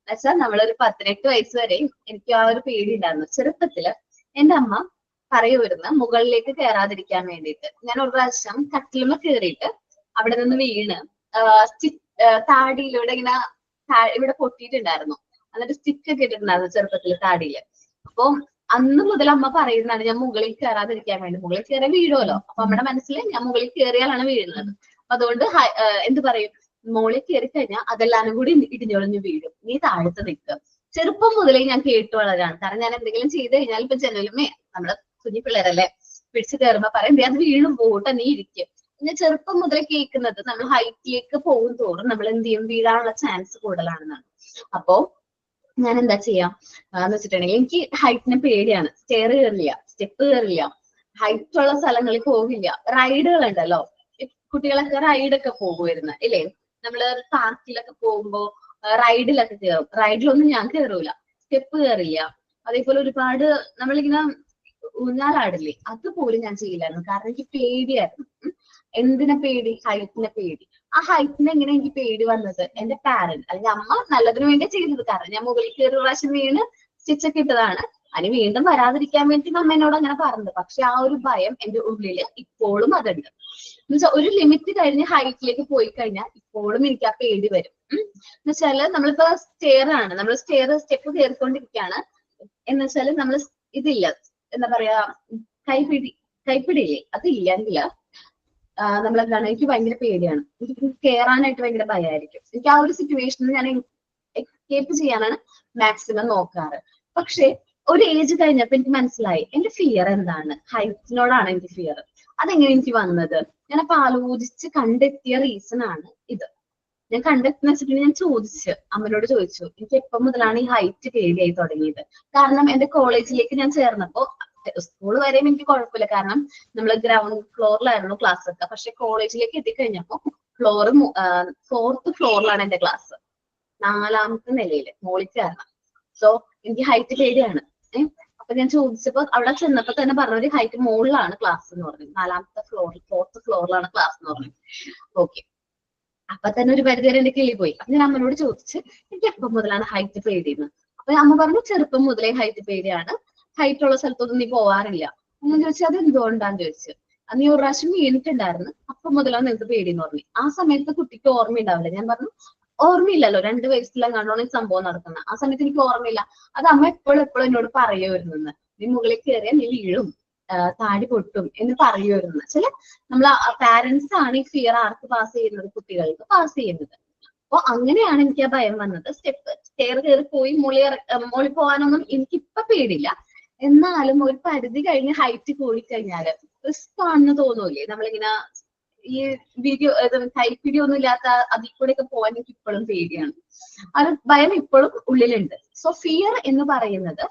എന്നുവെച്ചാൽ നമ്മളൊരു 18 വയസ്സ് വരെയും എനിക്ക് ആ ഒരു പേടി ഉണ്ടായിരുന്നു. ചെറുപ്പത്തില് എന്റെ അമ്മ പറയുമായിരുന്നു മുകളിലേക്ക് കയറാതിരിക്കാൻ വേണ്ടിയിട്ട്. ഞാൻ ഒരു പ്രാവശ്യം കട്ടിലുമ കയറിയിട്ട് അവിടെ നിന്ന് വീണ് താടിയിലൂടെ ഇങ്ങനെ ഇവിടെ പൊട്ടിയിട്ടുണ്ടായിരുന്നു. എന്നിട്ട് സ്റ്റിച്ച് ഒക്കെ ഇട്ടിട്ടുണ്ടായിരുന്നു ചെറുപ്പത്തിൽ താടിയില്. അപ്പൊ അന്ന് മുതൽ അമ്മ പറയുന്നതാണ് ഞാൻ മുകളിൽ കയറാതിരിക്കാൻ വേണ്ടി. മുകളിൽ കയറിയാൽ വീഴുമല്ലോ. അപ്പൊ നമ്മുടെ മനസ്സിൽ ഞാൻ മുകളിൽ കയറിയാലാണ് വീഴുന്നത്. അപ്പൊ അതുകൊണ്ട് എന്ത് പറയും, മുകളിൽ കയറി കഴിഞ്ഞാൽ അതെല്ലാനും കൂടി ഇടിഞ്ഞൊളിഞ്ഞ് വീഴും, നീ താഴത്ത് നിൽക്കുക. ചെറുപ്പം മുതലേ ഞാൻ കേട്ടു വളരാണ്. കാരണം ഞാൻ എന്തെങ്കിലും ചെയ്ത് കഴിഞ്ഞാൽ ഇപ്പൊ ജനലുമേ നമ്മുടെ കുഞ്ഞു പിള്ളേരല്ലേ പിടിച്ചു കയറുമ്പോ പറയും അത് വീണും പോട്ടെ നീ ഇരിക്കും. ഞാൻ ചെറുപ്പം മുതലേ കേൾക്കുന്നത് നമ്മൾ ഹൈറ്റിലേക്ക് പോകും തോറും നമ്മൾ എന്ത് ചെയ്യും, വീഴാനുള്ള ചാൻസ് കൂടുതലാണെന്നാണ്. അപ്പോ ഞാൻ എന്താ ചെയ്യാം എന്ന് വെച്ചിട്ടുണ്ടെങ്കിൽ എനിക്ക് ഹൈറ്റിനെ പേടിയാണ്. സ്റ്റെയർ കയറില്ല, സ്റ്റെപ്പ് കയറില്ല, ഹൈറ്റ് ഉള്ള സ്ഥലങ്ങളിൽ പോകില്ല. റൈഡുകൾ ഉണ്ടല്ലോ, കുട്ടികളൊക്കെ റൈഡൊക്കെ പോകുമായിരുന്നു ഇല്ലേ? നമ്മള് പാർക്കിലൊക്കെ പോകുമ്പോ റൈഡിലൊക്കെ കയറും. റൈഡിലൊന്നും ഞാൻ കയറൂല, സ്റ്റെപ്പ് കയറില്ല. അതേപോലെ ഒരുപാട് നമ്മളിങ്ങനെ ഊഞ്ഞാലാടില്ലേ, അതുപോലും ഞാൻ ചെയ്യില്ലായിരുന്നു. കാരണം എനിക്ക് പേടിയായിരുന്നു. എന്തിനെ പേടി? ഹൈറ്റിനെ പേടി. ആ ഹൈറ്റിനെ എങ്ങനെ എനിക്ക് പേടി വന്നത്? എന്റെ പാരന്റ് അല്ലെങ്കിൽ അമ്മ നല്ലതിനു വേണ്ടി ചെയ്തത്. കാരണം ഞാൻ മുകളിൽ കയറി പ്രാവശ്യം വീണ് സ്റ്റിച്ചൊക്കെ ഇട്ടതാണ്. അതിന് വീണ്ടും വരാതിരിക്കാൻ വേണ്ടി അമ്മ എന്നോട് അങ്ങനെ പറഞ്ഞത്. പക്ഷെ ആ ഒരു ഭയം എന്റെ ഉള്ളില് ഇപ്പോഴും അതുണ്ട്. എന്നുവെച്ചാൽ ഒരു ലിമിറ്റ് കഴിഞ്ഞ് ഹൈറ്റിലേക്ക് പോയി കഴിഞ്ഞാൽ ഇപ്പോഴും എനിക്ക് ആ പേടി വരും. എന്നുവെച്ചാല് നമ്മളിപ്പോ സ്റ്റെയർ ആണ്, നമ്മൾ സ്റ്റെപ്പ് കയറിക്കൊണ്ടിരിക്കുകയാണ് എന്ന് വെച്ചാല് നമ്മൾ ഇതില്ല, എന്താ പറയാ, കൈപ്പിടിയില്ലേ, അതില്ലെങ്കിൽ നമ്മളെന്താണ്, എനിക്ക് ഭയങ്കര പേടിയാണ്. എനിക്ക് കയറാനായിട്ട് ഭയങ്കര ഭയമായിരിക്കും. എനിക്ക് ആ ഒരു സിറ്റുവേഷനിൽ ഞാൻ എസ്കേപ്പ് ചെയ്യാനാണ് മാക്സിമം നോക്കാറ്. പക്ഷെ ഒരു ഏജ് കഴിഞ്ഞപ്പോ എനിക്ക് മനസ്സിലായി എന്റെ ഫിയർ എന്താണ്, ഹൈറ്റിനോടാണ് എനിക്ക് ഫിയർ. അതെങ്ങനെ എനിക്ക് വന്നത്? ഞാനപ്പോ ആലോചിച്ച് കണ്ടെത്തിയ റീസൺ ആണ് ഇത്. ഞാൻ കണ്ടെത്തുന്ന വെച്ചിട്ടുണ്ടെങ്കിൽ ഞാൻ ചോദിച്ചു, അമ്മനോട് ചോദിച്ചു എനിക്ക് എപ്പം മുതലാണ് ഈ ഹൈറ്റ് പേടിയായി തുടങ്ങിയത്. കാരണം എന്റെ കോളേജിലേക്ക് ഞാൻ ചേർന്നപ്പോ സ്കൂൾ വരെയും എനിക്ക് കുഴപ്പമില്ല, കാരണം നമ്മൾ ഗ്രൗണ്ട് ഫ്ലോറിലായിരുന്നു ക്ലാസ് ഒക്കെ. പക്ഷെ കോളേജിലേക്ക് എത്തിക്കഴിഞ്ഞപ്പോ 4th ഫ്ലോറിലാണ് എന്റെ ക്ലാസ്, 4ാമത്തെ നിലയില് മുകളിൽ കയറണം. സോ എനിക്ക് ഹൈറ്റ് പേടിയാണ്. അപ്പൊ ഞാൻ ചോദിച്ചപ്പോ അവിടെ ചെന്നപ്പോ തന്നെ പറഞ്ഞ ഒരു ഹൈറ്റ് മുകളിലാണ് ക്ലാസ് എന്ന് പറഞ്ഞു. 4ാമത്തെ ഫ്ലോറിൽ 4th ഫ്ലോറിലാണ് ക്ലാസ് എന്ന് പറഞ്ഞു. ഓക്കെ, അപ്പൊ തന്നെ ഒരു പരിധി വരെ എന്റെ കിളി പോയി. അപ്പൊ ഞാൻ അമ്മനോട് ചോദിച്ചു എനിക്ക് എപ്പം മുതലാണ് ഹൈറ്റ് പേടിയെന്ന്. അപ്പൊ അമ്മ പറഞ്ഞു ചെറുപ്പം മുതലേ ഹൈറ്റ് പേടിയാണ്, ഹൈറ്റ് ഉള്ള സ്ഥലത്തൊന്നും നീ പോവാറില്ല. ഞാൻ ചോദിച്ചു അത് എന്തുകൊണ്ടാന്ന് ചോദിച്ചു. നീ ഒരു പ്രാവശ്യം വീണിട്ടുണ്ടായിരുന്നു, അപ്പം മുതലാണ് നിനക്ക് പേടിയെന്ന് പറഞ്ഞു. ആ സമയത്ത് കുട്ടിക്ക് ഓർമ്മയുണ്ടാവില്ല. ഞാൻ പറഞ്ഞു ഓർമ്മയില്ലല്ലോ, 2 വയസ്സിലെങ്ങാണ്ടാണ് ഈ സംഭവം നടക്കുന്നത്. ആ സമയത്ത് എനിക്ക് ഓർമ്മയില്ല. അത് അമ്മ എപ്പോഴും എന്നോട് പറയുമായിരുന്നു, നീ മുകളിൽ കയറിയാൽ നീ വീഴും, താടി പൊട്ടും എന്ന് പറയുമായിരുന്നു. ചില നമ്മൾ പാരന്റ്സ് ആണ് ഈ ഫിയർ ആർക്ക് പാസ് ചെയ്യുന്നത്, കുട്ടികൾക്ക് പാസ് ചെയ്യുന്നത്. അപ്പൊ അങ്ങനെയാണ് എനിക്ക് ആ ഭയം വന്നത്. സ്റ്റെയർ കയറി പോയി മുകളിൽ പോകാനൊന്നും എനിക്കിപ്പൊ പേടില്ല. എന്നാലും ഒരു പരിധി കഴിഞ്ഞ് ഹൈറ്റ് കൂടിക്കഴിഞ്ഞാല് റിസ്ക് ആണെന്ന് തോന്നൂലേ? നമ്മളിങ്ങനെ ഈ വീഡിയോ കൈപ്പിടി ഒന്നും ഇല്ലാത്ത അതിൽ കൂടെ ഒക്കെ പോകാൻ എനിക്ക് ഇപ്പോഴും പേടിയാണ്. അത് ഭയം ഇപ്പോഴും ഉള്ളിലുണ്ട്. സോ ഫിയർ എന്ന് പറയുന്നത്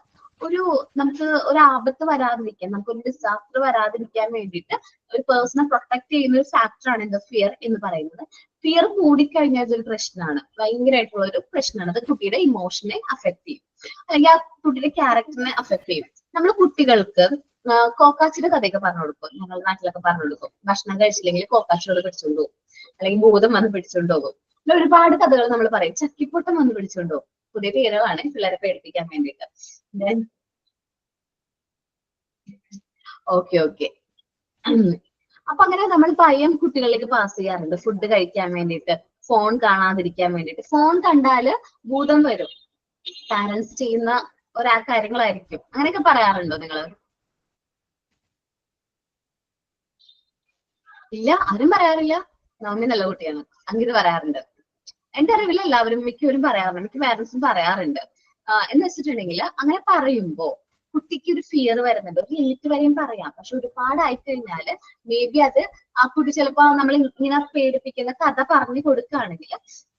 നമുക്ക് ഒരു ആപത്ത് വരാതിരിക്കാൻ, നമുക്കൊരു ഡിസാസ്റ്റർ വരാതിരിക്കാൻ വേണ്ടിയിട്ട് ഒരു പേഴ്സണെ പ്രൊട്ടക്ട് ചെയ്യുന്ന ഒരു ഫാക്ടറാണ് എന്താ ഫിയർ എന്ന് പറയുന്നത്. ഫിയർ കൂടിക്കഴിഞ്ഞാൽ ഇതൊരു പ്രശ്നമാണ്, ഭയങ്കരമായിട്ടുള്ള ഒരു പ്രശ്നമാണ്. അത് കുട്ടിയുടെ ഇമോഷനെ അഫക്ട് ചെയ്യും, അല്ലെങ്കിൽ ആ കുട്ടിയുടെ ക്യാരക്ടറിനെ അഫക്ട് ചെയ്യും. നമ്മൾ കുട്ടികൾക്ക് കോക്കാച്ചിയുടെ കഥയൊക്കെ പറഞ്ഞു കൊടുക്കും, ഞങ്ങളുടെ നാട്ടിലൊക്കെ പറഞ്ഞു കൊടുക്കും. ഭക്ഷണം കഴിച്ചില്ലെങ്കിൽ കോക്കാച്ചിയോട് പിടിച്ചുകൊണ്ട് പോകും, അല്ലെങ്കിൽ ഭൂതം വന്ന് പിടിച്ചുകൊണ്ട് പോകും. അങ്ങനെ ഒരുപാട് കഥകൾ നമ്മൾ പറയും. ചക്കിപ്പൊട്ടം വന്ന് പിടിച്ചുകൊണ്ട് പോകും. പുതിയ പേരുകളാണ് പിള്ളേരെ പേടിപ്പിക്കാൻ വേണ്ടിയിട്ട്. ഓക്കെ. അപ്പൊ അങ്ങനെ നമ്മൾ ഭയം കുട്ടികളിലേക്ക് പാസ് ചെയ്യാറുണ്ട്, ഫുഡ് കഴിക്കാൻ വേണ്ടിയിട്ട്, ഫോൺ കാണാതിരിക്കാൻ വേണ്ടിയിട്ട്. ഫോൺ കണ്ടാല് ഭൂതം വരും, പാരന്റ്സ് ചെയ്യുന്ന കാര്യങ്ങളായിരിക്കും. അങ്ങനെയൊക്കെ പറയാറുണ്ടോ നിങ്ങള്? ഇല്ല, ആരും പറയാറില്ല. നവമി നല്ല കുട്ടിയാണ്, അങ്ങനെ പറയാറുണ്ട്. എന്റെ അറിവിൽ എല്ലാവരും മിക്കവരും പറയാറുണ്ട്, മിക്ക പാരന്റ്സും പറയാറുണ്ട്. എന്ന് വെച്ചിട്ടുണ്ടെങ്കിൽ അങ്ങനെ പറയുമ്പോ കുട്ടിക്ക് ഒരു ഫിയർ വരുന്നുണ്ട്. ഒരു ലിമിറ്റ് വരെയും പറയാം, പക്ഷെ ഒരുപാടായി കഴിഞ്ഞാല് മേ ബി അത് ആ കുട്ടി ചിലപ്പോ നമ്മൾ ഇങ്ങനെ പേടിപ്പിക്കുന്ന കഥ പറഞ്ഞു കൊടുക്കുകയാണെങ്കിൽ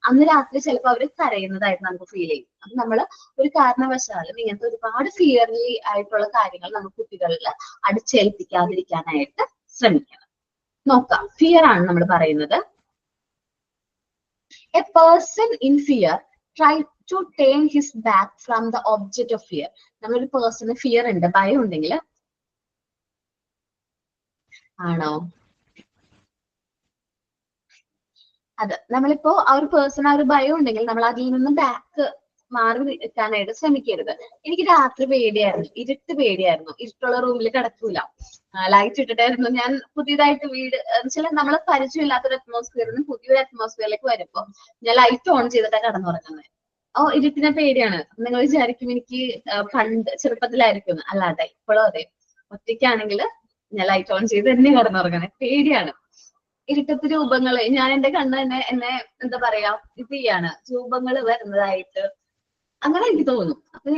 അന്ന് രാത്രി ചിലപ്പോൾ അവര് കരയുന്നതായിട്ട് നമുക്ക് ഫീൽ ചെയ്യും. അപ്പൊ നമ്മള് ഒരു കാരണവശാലും ഇങ്ങനത്തെ ഒരുപാട് ഫിയർലി ആയിട്ടുള്ള കാര്യങ്ങൾ നമുക്ക് കുട്ടികളിൽ അടിച്ചേൽപ്പിക്കാതിരിക്കാനായിട്ട് ശ്രമിക്കണം. നോക്കാം, ഫിയർ ആണ് നമ്മൾ പറയുന്നത്. A person in fear try to turn his back from the object of fear. നമ്മളൊരു പേഴ്സണ് ഫിയർ ഉണ്ട്, ഭയം ഉണ്ടെങ്കിൽ ആണോ അത് നമ്മളിപ്പോ ആ ഒരു പേഴ്സൺ ആ ഒരു ഭയം ഉണ്ടെങ്കിൽ നമ്മൾ അതിൽ നിന്ന് ബാക്ക് മാറി നിൽക്കാനായിട്ട് ശ്രമിക്കരുത്. എനിക്ക് രാത്രി പേടിയായിരുന്നു, ഇരുട്ട് പേടിയായിരുന്നു, ഇരുട്ടുള്ള റൂമിൽ കിടക്കൂല, ലൈറ്റ് ഇട്ടിട്ടായിരുന്നു. ഞാൻ പുതിയതായിട്ട് വീട് വെച്ചാൽ നമ്മളെ പരിചയമില്ലാത്തൊരു അറ്റ്മോസ്ഫിയറിൽ നിന്ന് പുതിയൊരു അറ്റ്മോസ്ഫിയറിലേക്ക് വരുമ്പോ ഞാൻ ലൈറ്റ് ഓൺ ചെയ്തിട്ടാണ് കിടന്നുറങ്ങുന്നത്. ഇരുട്ടിനെ പേടിയാണ്. നിങ്ങൾ വിചാരിക്കും എനിക്ക് പണ്ട് ചെറുപ്പത്തിലായിരിക്കും, അല്ലാതെ ഇപ്പോഴും അതെ. ഒറ്റയ്ക്കാണെങ്കിൽ ഞാൻ ലൈറ്റ് ഓൺ ചെയ്ത് തന്നെ കിടന്നുറങ്ങണേ, പേടിയാണ്. ഇരുട്ടത്ത് രൂപങ്ങള്, ഞാൻ എന്റെ കണ്ണ് എന്നെ എന്താ പറയാ ഇത് ചെയ്യാണ്, രൂപങ്ങൾ വരുന്നതായിട്ട് അങ്ങനെ എനിക്ക് തോന്നും. അപ്പൊ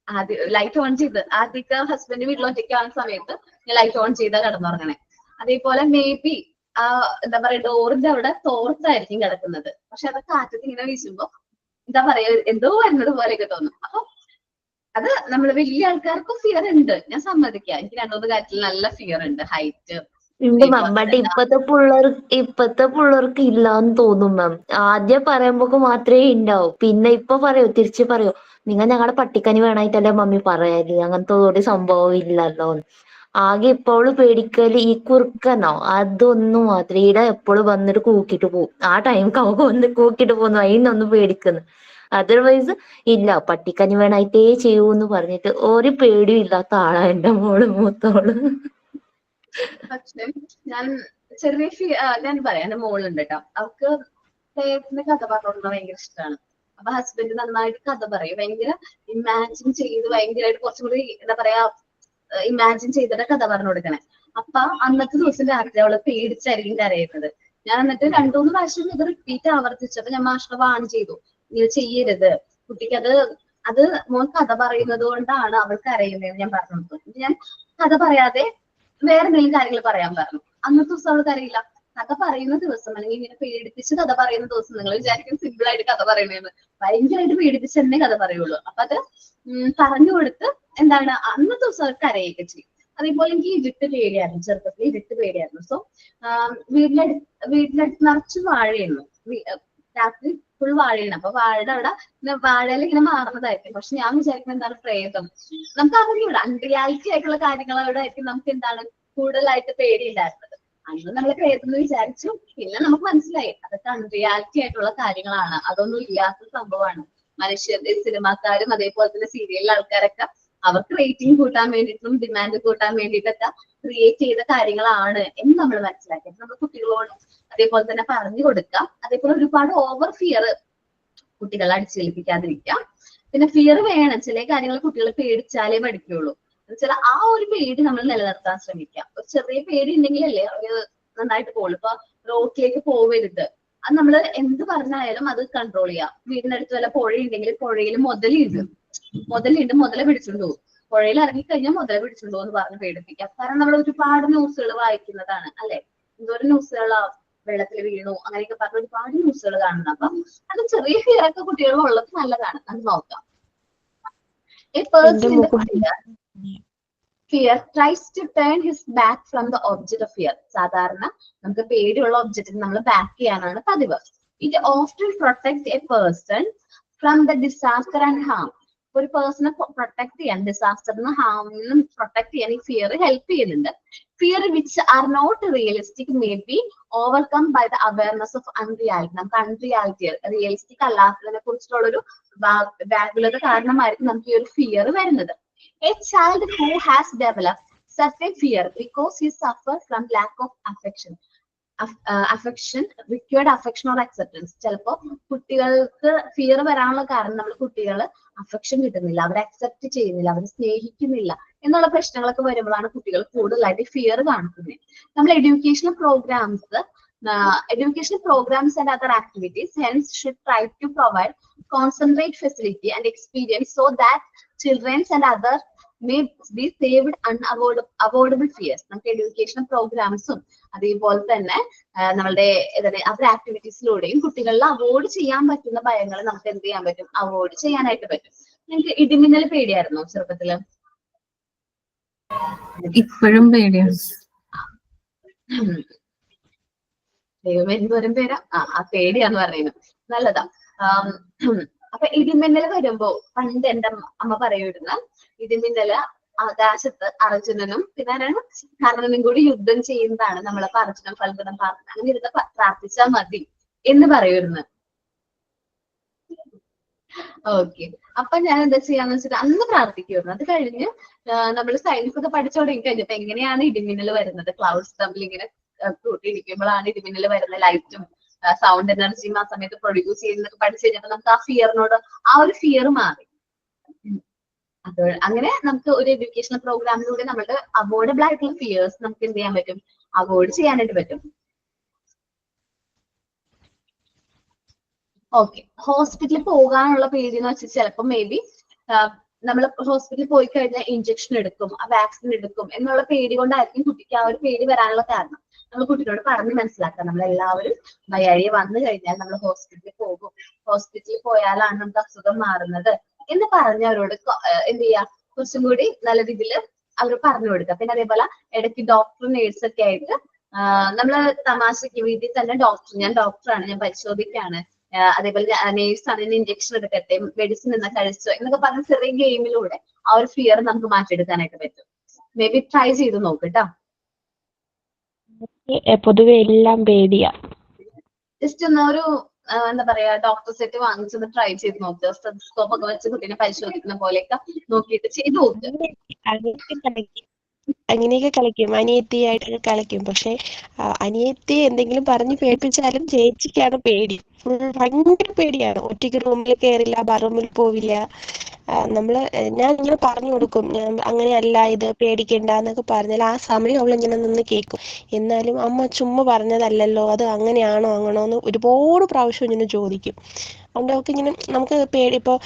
ആദ്യം ലൈറ്റ് ഓൺ ചെയ്ത്, ആദ്യമൊക്കെ ഹസ്ബൻഡ് വീട്ടിൽ ഒറ്റയ്ക്കാവുന്ന സമയത്ത് ഞാൻ ലൈറ്റ് ഓൺ ചെയ്താൽ കിടന്നുറങ്ങണേ. അതേപോലെ മേ ബി എന്താ പറയാ ഡോറിന്റെ അവിടെ തോർത്തായിരിക്കും കിടക്കുന്നത്, പക്ഷെ അത് കാറ്റത്ത് ഇങ്ങനെ വീശുമ്പോ എന്താ പറയാ എന്തോ വരുന്നത് പോലെയൊക്കെ തോന്നും. അപ്പൊ അത് നമ്മൾ വലിയ ആൾക്കാർക്കും ഫിയർ ഉണ്ട്, ഞാൻ സമ്മതിക്കാം. എനിക്ക് രണ്ടു കാര്യത്തിൽ നല്ല ഫിയർ ഉണ്ട്, ഹൈറ്റ്. ഉണ്ട് മാം, ബട്ട് ഇപ്പത്തെ പിള്ളേർക്ക് ഇല്ലാന്ന് തോന്നും മാം. ആദ്യം പറയുമ്പോ മാത്രമേ ഉണ്ടാവും, പിന്നെ ഇപ്പൊ പറയൂ, തിരിച്ചു പറയൂ, നിങ്ങൾ ഞങ്ങളുടെ പട്ടിക്കനി വേണായിട്ടല്ലേ മമ്മി പറയാല്, അങ്ങനത്തെ ഒരു സംഭവം ഇല്ലല്ലോ. ആകെ ഇപ്പോഴും പേടിക്കല് ഈ കുറുക്കനോ അതൊന്നും മാത്രം. ഇവിടെ എപ്പോഴും വന്നിട്ട് കൂക്കിട്ട് പോകും, ആ ടൈമിക്ക് അവ വന്ന് കൂക്കിട്ട് പോകുന്നു, അതിനൊന്നും പേടിക്കുന്നു. അതർവൈസ് ഇല്ല, പട്ടിക്കനി വേണായിട്ടേ ചെയ്യൂന്ന് പറഞ്ഞിട്ട് ഒരു പേടിയും ഇല്ലാത്ത ആളാ എന്റെ മോള്, മൂത്തോള്. പക്ഷെ ഞാൻ ഞാൻ പറയാം, എന്റെ മോളുണ്ട് കേട്ടോ, അവൾക്ക് പ്രേതത്തിന്റെ കഥ പറഞ്ഞോണ്ട് ഭയങ്കര ഇഷ്ടമാണ്. അപ്പൊ ഹസ്ബൻഡ് നന്നായിട്ട് കഥ പറയും, ഭയങ്കര ഇമാജിൻ ചെയ്ത് ഭയങ്കരമായിട്ട് കുറച്ചും കൂടി എന്താ പറയാ ഇമാജിൻ ചെയ്തിട്ട് കഥ പറഞ്ഞു കൊടുക്കണേ. അപ്പൊ അന്നത്തെ ദിവസം രാത്രി അവള് പേടിച്ചായിരിക്കും കരയുന്നത്. ഞാൻ എന്നിട്ട് 2-3 പ്രാവശ്യം ഇത് റിപ്പീറ്റ് ആവർത്തിച്ചപ്പോ ഞാൻ മാഷിനെ വാൺ ചെയ്തു, ഇങ്ങനെ ചെയ്യരുത്, കുട്ടിക്ക് അത് മോൻ കഥ പറയുന്നത് കൊണ്ടാണ് അവൾ കരയുന്നതെന്ന് ഞാൻ പറഞ്ഞു കൊടുത്തു. ഞാൻ കഥ പറയാതെ വേറെ എന്തെങ്കിലും കാര്യങ്ങൾ പറയാൻ പറഞ്ഞു. അന്നത്തെ ദിവസം അവൾ കരയില്ല. കഥ പറയുന്ന ദിവസം അല്ലെങ്കിൽ ഇങ്ങനെ പേടിപ്പിച്ച് കഥ പറയുന്ന ദിവസം നിങ്ങൾ വിചാരിക്കും സിമ്പിൾ ആയിട്ട് കഥ പറയുന്നതെന്ന്, ഭയങ്കരമായിട്ട് പേടിപ്പിച്ച് തന്നെ കഥ പറയുള്ളൂ. അപ്പൊ അത് പറഞ്ഞു കൊടുത്ത് എന്താണ് അന്നത്തെ ദിവസം അവർ കരയൊക്കെ ചെയ്യും. അതേപോലെ എനിക്ക് ഇരുട്ട് പേടിയായിരുന്നു, ചെറുപ്പത്തിൽ ഇരുട്ട് പേടിയായിരുന്നു. സോ വീട്ടിനടുത്ത് നിറച്ച് വാഴയായിരുന്നു, രാത്രി ഫുൾ വാഴയാണ്. അപ്പൊ വാഴയുടെ അവിടെ വാഴയിൽ ഇങ്ങനെ മാറുന്നതായിരിക്കും. പക്ഷെ ഞാൻ വിചാരിക്കുന്നത് എന്താണ് പ്രേതം, നമുക്ക് അറിയൂടെ അൺറിയാലിറ്റി ആയിട്ടുള്ള കാര്യങ്ങളോടെ ആയിരിക്കും നമുക്ക് എന്താണ് കൂടുതലായിട്ട് പേടിയുണ്ടായിരുന്നത്. അന്ന് നമ്മൾ പ്രേതം എന്ന് വിചാരിച്ചു, പിന്നെ നമുക്ക് മനസ്സിലായി അതൊക്കെ അൺറിയാലിറ്റി ആയിട്ടുള്ള കാര്യങ്ങളാണ്, അതൊന്നും ഇല്ലാത്ത സംഭവമാണ്. മനുഷ്യരുടെ സിനിമാക്കാരും അതേപോലെ തന്നെ സീരിയലിലെ ആൾക്കാരൊക്കെ അവർക്ക് റേറ്റിംഗ് കൂട്ടാൻ വേണ്ടിയിട്ടും ഡിമാൻഡ് കൂട്ടാൻ വേണ്ടിയിട്ടൊക്കെ ക്രിയേറ്റ് ചെയ്ത കാര്യങ്ങളാണ് എന്ന് നമ്മൾ മനസ്സിലാക്കി. നമ്മൾ കുട്ടികളോട് അതേപോലെ തന്നെ പറഞ്ഞു കൊടുക്കാം. അതേപോലെ ഒരുപാട് ഓവർ ഫിയർ കുട്ടികളെ അടിച്ചേൽപ്പിക്കാതിരിക്കാം. പിന്നെ ഫിയർ വേണം, ചില കാര്യങ്ങൾ കുട്ടികളെ പേടിച്ചാലേ പഠിക്കുള്ളൂ. എന്നുവെച്ചാൽ ആ ഒരു പേടി നമ്മൾ നിലനിർത്താൻ ശ്രമിക്കാം. ഒരു ചെറിയ പേടി ഉണ്ടെങ്കിലല്ലേ അവര് നന്നായിട്ട് പോകുള്ളൂ. ഇപ്പൊ റോഡിലേക്ക് പോവരുത്, അത് നമ്മൾ എന്ത് പറഞ്ഞായാലും അത് കൺട്രോൾ ചെയ്യാം. വീടിനടുത്ത് വല്ല പുഴയുണ്ടെങ്കിൽ പുഴയിൽ മുതലുണ്ട്, മുതലെ പിടിച്ചോണ്ട് പോകും. പുഴയിൽ ഇറങ്ങിക്കഴിഞ്ഞാൽ മുതലെ പിടിച്ചോണ്ട് പോകുമെന്ന് പറഞ്ഞ് പേടിപ്പിക്കാം. കാരണം നമ്മൾ ഒരുപാട് ന്യൂസുകൾ വായിക്കുന്നതാണ് അല്ലെ, എന്തോരം ന്യൂസുകളാ വെള്ളത്തിൽ വീണു അങ്ങനെയൊക്കെ പറഞ്ഞ ഒരുപാട് ന്യൂസുകൾ കാണുന്നത്. അപ്പം അത് ചെറിയ ഫിയറൊക്കെ കുട്ടികൾ ഉള്ളത് നല്ലതാണ്, അത് നോക്കാം. A person in the fear tries to turn his back from the object of fear. സാധാരണ നമുക്ക് പേടിയുള്ള ഒബ്ജക്റ്റിന് നമ്മൾ ബാക്ക് ചെയ്യാനാണ് പതിവ്. It often protects a person from the disaster and harm. ഒരു പേഴ്സണെ പ്രൊട്ടക്ട് ചെയ്യാൻ, ഡിസാസ്റ്ററിനും ഹാമിനും പ്രൊട്ടക്ട് ചെയ്യാൻ ഈ ഫിയർ ഹെൽപ്പ് ചെയ്യുന്നുണ്ട്. Fear which are not realistic may be overcome by the awareness of unreality. നമുക്ക് അൺറിയാലിറ്റി, റിയലിസ്റ്റിക് അല്ലാത്തതിനെ കുറിച്ചുള്ള ഒരു വ്യാകുലത കാരണമായിരിക്കും നമുക്ക് ഈ ഒരു ഫിയർ വരുന്നത്. A child who has developed such a fear because he suffers from lack of affection, required affection or acceptance. ചിലപ്പോ കുട്ടികൾക്ക് fear വരാനുള്ള കാരണം നമ്മൾ കുട്ടികൾ അഫെക്ഷൻ കിട്ടുന്നില്ല, അവരെ അക്സെപ്റ്റ് ചെയ്യുന്നില്ല, അവരെ സ്നേഹിക്കുന്നില്ല എന്നുള്ള പ്രശ്നങ്ങളൊക്കെ വരുമ്പോഴാണ് കുട്ടികൾ കൂടുതലായിട്ട് ഫിയർ കാണിക്കുന്നത്. നമ്മൾ educational programs and other activities hence should try to provide concentrate facility and experience so that children and others may be saved unavoidable fears. നമുക്ക് എഡ്യൂക്കേഷൻ പ്രോഗ്രാംസും അതേപോലെ തന്നെ നമ്മളുടെ അതർ ആക്ടിവിറ്റീസിലൂടെയും കുട്ടികളിൽ അവോയ്ഡ് ചെയ്യാൻ പറ്റുന്ന ഭയങ്ങൾ നമുക്ക് എന്ത് ചെയ്യാൻ പറ്റും, അവോയ്ഡ് ചെയ്യാനായിട്ട് പറ്റും. നിങ്ങൾക്ക് ഇടിമിന്നൽ പേടിയായിരുന്നോ ചെറുപ്പത്തില്? ഇപ്പോഴും പേടിയാണ്. ദൈവം എന്തോരം പേരാ ആ പേടിയാന്ന് പറയുന്നത്. നല്ലതാ. അപ്പൊ ഇടിമിന്നൽ വരുമ്പോ പണ്ട് എന്റെ അമ്മ പറയുമായിരുന്നു, ഇടിമിന്നല് ആകാശത്ത് അർജുനനും പിന്നെ ആരാണ് കർണനും കൂടി യുദ്ധം ചെയ്യുന്നതാണ്. നമ്മളപ്പോ അർജുനൻ ഫൽഗുനം അങ്ങനെ ഇരുന്ന് പ്രാർത്ഥിച്ചാൽ മതി എന്ന് പറയുമായിരുന്നു. ഓക്കെ, അപ്പൊ ഞാൻ എന്താ ചെയ്യാന്ന് വെച്ചിട്ട് അന്ന് പ്രാർത്ഥിക്കുമായിരുന്നു. അത് കഴിഞ്ഞ് നമ്മൾ സയൻസ് ഒക്കെ പഠിച്ചു തുടങ്ങി കഴിഞ്ഞപ്പോ എങ്ങനെയാണ് ഇടിമിന്നൽ വരുന്നത്, ക്ലൗഡ്സ് തമ്മിൽ ഇങ്ങനെ കൂട്ടിയിടിക്കുമ്പോഴാണ് ഇടിമിന്നൽ വരുന്ന, ലൈറ്റും സൗണ്ട് എനർജിയും ആ സമയത്ത് പ്രൊഡ്യൂസ് ചെയ്യുന്നതൊക്കെ പഠിച്ചു കഴിഞ്ഞപ്പോ നമുക്ക് ആ ഫിയറിനോട് ആ ഒരു ഫിയർ മാറി. അത് അങ്ങനെ നമുക്ക് ഒരു എഡ്യൂക്കേഷണൽ പ്രോഗ്രാമിലൂടെ നമ്മുടെ അവോയ്ഡബിൾ ആയിട്ടുള്ള ഫിയേഴ്സ് നമുക്ക് എന്ത് ചെയ്യാൻ പറ്റും, അവോയ്ഡ് ചെയ്യാനായിട്ട് പറ്റും. ഓക്കെ, ഹോസ്പിറ്റലിൽ പോകാനുള്ള പേടി എന്ന് വെച്ചാൽ ചിലപ്പോൾ മേ ബി നമ്മൾ ഹോസ്പിറ്റലിൽ പോയി കഴിഞ്ഞാൽ ഇഞ്ചക്ഷൻ എടുക്കും, വാക്സിൻ എടുക്കും എന്നുള്ള പേടി കൊണ്ടായിരിക്കും കുട്ടിക്ക് ആ ഒരു പേടി വരാനുള്ള കാരണം. നമ്മൾ കുട്ടിയോട് പറഞ്ഞ് മനസ്സിലാക്കാം, നമ്മളെല്ലാവരും വയ്യാഴിയെ വന്നു കഴിഞ്ഞാൽ നമ്മൾ ഹോസ്പിറ്റലിൽ പോകും, ഹോസ്പിറ്റലിൽ പോയാലാണ് നമുക്ക് അസുഖം മാറുന്നത് എന്ന് പറഞ്ഞ് അവരോട് എന്ത് ചെയ്യാ, കുറച്ചും കൂടി നല്ല രീതിയിൽ അവർ പറഞ്ഞു കൊടുക്കുക. പിന്നെ അതേപോലെ ഇടയ്ക്ക് ഡോക്ടർ നേഴ്സ് ഒക്കെ ആയിട്ട് നമ്മള് തമാശക്ക് വീട്ടിൽ തന്നെ ഞാൻ ഡോക്ടറാണ്, ഞാൻ പരിശോധിക്കാണ്, അതേപോലെ നേഴ്സാണ്, ഇഞ്ചക്ഷൻ എടുക്കട്ടെ, മെഡിസിൻ എന്നാ കഴിച്ചോ എന്നൊക്കെ പറഞ്ഞ ചെറിയ ഗെയിമിലൂടെ ആ ഒരു ഫിയർ നമുക്ക് മാറ്റിയെടുക്കാനായിട്ട് പറ്റും. മേ ബി ട്രൈ ചെയ്ത് നോക്കട്ടോ. പൊതുവെ എല്ലാം പേടിയാ. ജസ്റ്റ് ഒന്ന് ഒരു എന്താ പറയാ ഡോക്ടർ സെറ്റ് വാങ്ങിച്ചത് ട്രൈ ചെയ്ത് നോക്കുക. സ്റ്റെത്തോസ്കോപ്പ് ഒക്കെ വെച്ച് കുട്ടീനെ പരിശോധിക്കുന്ന പോലെയൊക്കെ നോക്കിയിട്ട് ചെയ്ത് നോക്കുക. അങ്ങനെയൊക്കെ കളിക്കും, അനിയത്തിയായിട്ടൊക്കെ കളിക്കും. പക്ഷെ അനിയത്തി എന്തെങ്കിലും പറഞ്ഞ് പേടിപ്പിച്ചാലും ചേച്ചിക്കാണ് പേടി, ഭയങ്കര പേടിയാണ്. ഒറ്റയ്ക്ക് റൂമിൽ കയറില്ല, ബാത്റൂമിൽ പോവില്ല. ഞാൻ ഇങ്ങനെ പറഞ്ഞു കൊടുക്കും, അങ്ങനെയല്ല ഇത് പേടിക്കണ്ട എന്നൊക്കെ പറഞ്ഞാൽ ആ സമയം അവളിങ്ങനെ നിന്ന് കേൾക്കും. എന്നാലും അമ്മ ചുമ്മാ പറഞ്ഞതല്ലല്ലോ, അത് അങ്ങനെയാണോ എന്ന് ഒരുപാട് പ്രാവശ്യം ഇങ്ങനെ ചോദിക്കും. അതുകൊണ്ട് അവൾക്ക് ഇങ്ങനെ നമുക്ക് പേടി. ഇപ്പോൾ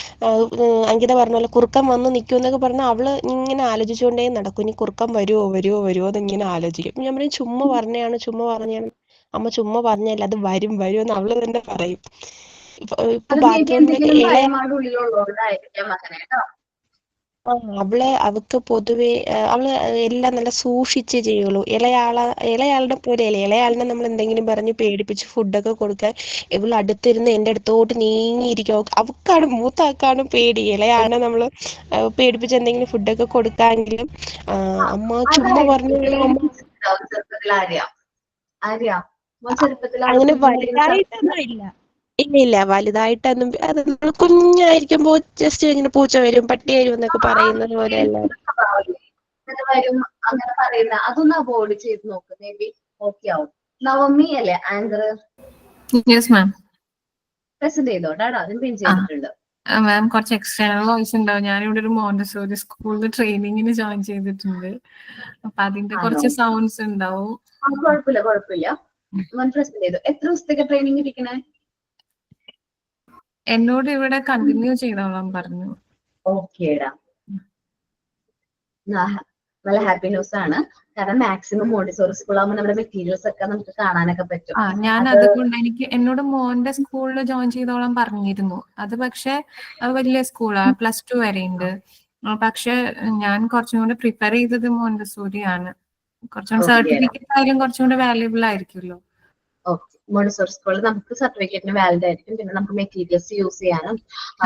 അങ്കിത പറഞ്ഞ പോലെ കുറുക്കൻ വന്ന് നിൽക്കും എന്നൊക്കെ പറഞ്ഞാൽ അവള് ഇങ്ങനെ ആലോചിച്ചുകൊണ്ടേ നടക്കും, ഇനി കുറുക്കൻ വരുമോ എന്നിങ്ങനെ ആലോചിക്കും. ഞാൻ പറയും ചുമ്മാ പറഞ്ഞാണ് അമ്മ ചുമ്മാ പറഞ്ഞല്ല, അത് വരും എന്ന് അവള് തന്നെ പറയും. ഇപ്പൊ ബാത്റൂമിൽ അവക്ക് പൊതുവെ അവള് എല്ലാം നല്ല സൂക്ഷിച്ചേ ചെയ്യുള്ളൂ. ഇളയാളുടെ പോലെയല്ലേ. ഇളയാളിനെ നമ്മൾ എന്തെങ്കിലും പറഞ്ഞ് പേടിപ്പിച്ച് ഫുഡൊക്കെ കൊടുക്കാൻ ഇവള് അടുത്തിരുന്ന് എന്റെ അടുത്തോട്ട് നീങ്ങിയിരിക്കും. അവക്കാണ്, മൂത്താക്കാണ് പേടി. ഇളയാളിനെ നമ്മള് പേടിപ്പിച്ച് എന്തെങ്കിലും ഫുഡൊക്കെ കൊടുക്കാമെങ്കിലും അമ്മ ചുമ്മാ പറഞ്ഞു അങ്ങനെ വലുതായിട്ടൊന്നും ഇല്ല വലുതായിട്ടൊന്നും. അത് നമ്മൾ കുഞ്ഞായിരിക്കുമ്പോ ജസ്റ്റ് ഇങ്ങനെ പൂച്ച വരും, പട്ടി വരും എന്നൊക്കെ പറയുന്നത് പോലെയല്ല. അങ്ങനെ പറയുന്ന അതൊന്ന് അവോയ്ഡ് ചെയ്ത് നോക്ക്, മേ ബി ഓക്കെ ആവും. നവമി അല്ലേ ആങ്കർ? പ്രസന്റ് ചെയ്തോട്ടാ, അതും പിൻ ചെയ്തിട്ടുണ്ട്. മാം കുറച്ച് എക്സ്റ്റേണൽ വോയിസ് ഉണ്ടാവും. ഞാനിവിടെ ഒരു മോണ്ടസോറി സ്കൂളിൽ ട്രെയിനിങ്ങിന് ജോയിൻ ചെയ്തിട്ടുണ്ട്, അപ്പൊ അതിന്റെ കുറച്ച് സൗണ്ട്സ് ഉണ്ടാവും. കുഴപ്പമില്ല. പ്രസന്റ് ചെയ്തു. എത്ര ദിവസത്തേക്ക് ട്രെയിനിങ് ഇരിക്കണേ? എന്നോട് ഇവിടെ കണ്ടിന്യൂ ചെയ്തോളാം പറഞ്ഞു. ഓക്കേടാ, നല്ല ഹാപ്പി ന്യൂസ് ആണ്. കാരണം മാക്സിമം മോണ്ടിസോറി സ്കൂളാകുമ്പോൾ നമ്മുടെ മെറ്റീരിയൽസ് ഒക്കെ നമുക്ക് കാണാനൊക്കെ പറ്റും. ഞാൻ അതുകൊണ്ട് എന്നോട് മോന്റെ സ്കൂളിൽ ജോയിൻ ചെയ്തോളാം പറഞ്ഞിരുന്നു. അത് പക്ഷെ അത് വലിയ സ്കൂളാ, +2 വരെ ഉണ്ട്. പക്ഷെ ഞാൻ കുറച്ചും കൂടെ പ്രിപ്പയർ ചെയ്തത് മോണ്ടസോറിയാണ്. കുറച്ചും കൂടെ Okay. സർട്ടിഫിക്കറ്റ് ആയാലും കുറച്ചും കൂടെ വാല്യുബിൾ ആയിരിക്കുമല്ലോ. ഓക്കെ, മോണ്ടിസോറി സ്കൂളിൽ നമുക്ക് സർട്ടിഫിക്കറ്റിന് വാലിഡ് ആയിരിക്കും. പിന്നെ നമുക്ക് മെറ്റീരിയൽസ് യൂസ് ചെയ്യാനും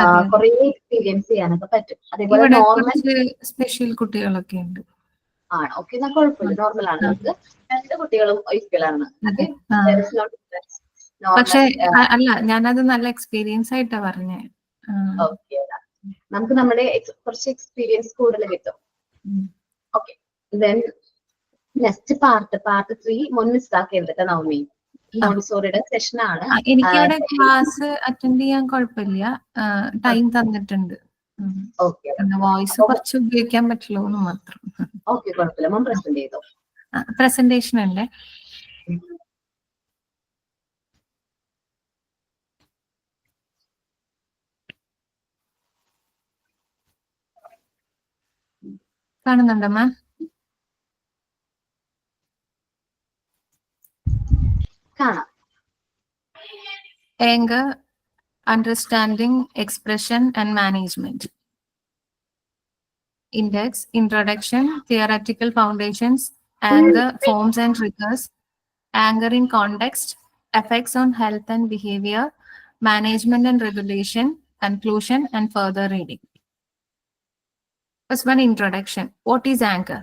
അതെ. കുറെ എക്സ്പീരിയൻസ് ചെയ്യാനൊക്കെ പറ്റും. അതേപോലെ ഇവിടെ നോർമൽ കുറച്ച് സ്പെഷ്യൽ കുട്ടികളൊക്കെ ഉണ്ട്. ആണ്. ഓക്കെ, എന്നാൽ കുഴപ്പമില്ല, നോർമൽ ആണ്. നമുക്ക് രണ്ട് കുട്ടികളും ഈക്വൽ ആണ്. അതെ. Okay? ആ. There is no difference. പക്ഷെ Normal, അല്ല, ഞാനത് നല്ല എക്സ്പീരിയൻസ് ആയിട്ടാ പറഞ്ഞേ. ഓക്കെ, നമുക്ക് നമ്മുടെ കുറച്ച് എക്സ്പീരിയൻസ് കൂടുതൽ കിട്ടും. ഓക്കെ, ദെൻ നെക്സ്റ്റ് പാർട്ട് 3 മുൻമിസ്സാക്കരുത് നവമി. മോണ്ടിസോറിയുടെ സെഷൻ ആണ്. എനിക്കിവിടെ ക്ലാസ് അറ്റൻഡ് ചെയ്യാൻ കുഴപ്പമില്ല, ടൈം തന്നിട്ടുണ്ട്. ഓക്കെ, വോയിസ് കുറച്ച് ഉപയോഗിക്കാൻ പറ്റുള്ളൂ എന്ന് മാത്രം. ഓക്കെ, കുഴപ്പമില്ല. മോൻ പ്രസന്റ് ചെയ്തോ. പ്രസന്റേഷൻ അല്ലേ? കാണുന്നുണ്ടോ മാം? കാണാം. Anger, understanding, expression, and management. Index, introduction, theoretical foundations, anger, forms and triggers, anger in context, effects on health and behavior, management and regulation, conclusion, and further reading. First one, introduction. What is anger?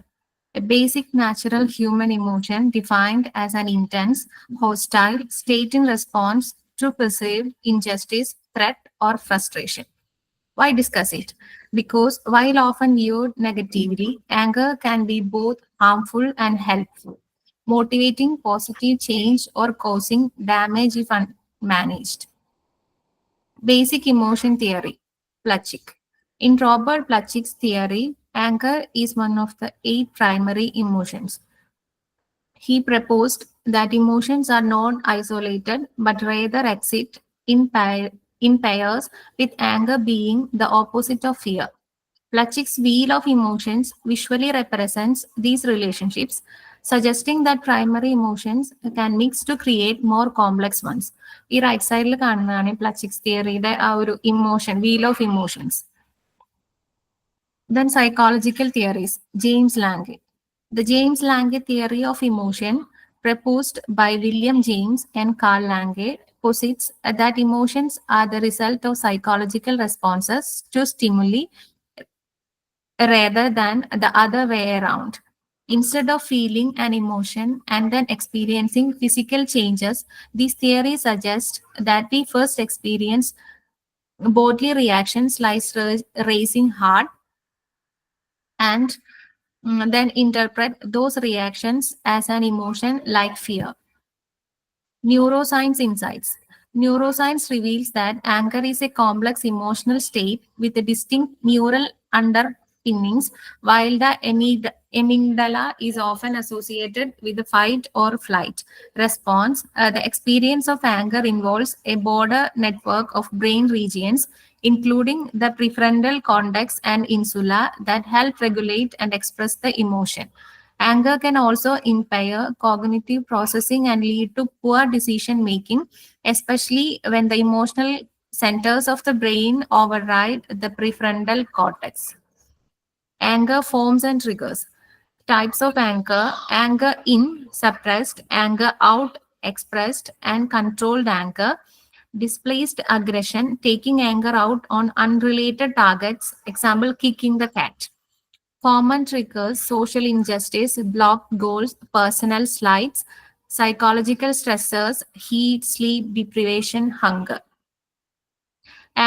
A basic natural human emotion defined as an intense, hostile state in response to perceived injustice, threat, or frustration. Why discuss it? Because while often viewed negatively, anger can be both harmful and helpful, motivating positive change or causing damage if unmanaged. Basic emotion theory, Plutchik. In Robert Plutchik's theory, anger is one of the 8 primary emotions. He proposed that emotions are not isolated but rather exist in pairs, with anger being the opposite of fear. Plutchik's wheel of emotions visually represents these relationships, suggesting that primary emotions can mix to create more complex ones. ഈ right സൈഡിൽ കാണുന്നതാണ് പ്ലച്ചിക്സ് തിയറിയുടെ ആ ഒരു emotion, wheel of emotions. Then psychological theories, James Lange. The James Lange theory of emotion, proposed by William James and Carl Lange, posits that emotions are the result of psychological responses to stimuli rather than the other way around. Instead of feeling an emotion and then experiencing physical changes, this theory suggests that we first experience bodily reactions like racing heart, and then interpret those reactions as an emotion like fear. Neuroscience insights. Neuroscience reveals that anger is a complex emotional state with distinct neural underpinnings. While the amygdala is often associated with the fight or flight response, the experience of anger involves a broader network of brain regions, including the prefrontal cortex and insula, that help regulate and express the emotion. Anger can also impair cognitive processing and lead to poor decision making, especially when the emotional centers of the brain override the prefrontal cortex. Anger forms and triggers. Types of anger: anger in, suppressed; anger out, expressed; and controlled anger. Displaced aggression, taking anger out on unrelated targets, example, kicking the cat. Common triggers: social injustice, blocked goals, personal slights; psychological stressors, heat, sleep deprivation, hunger.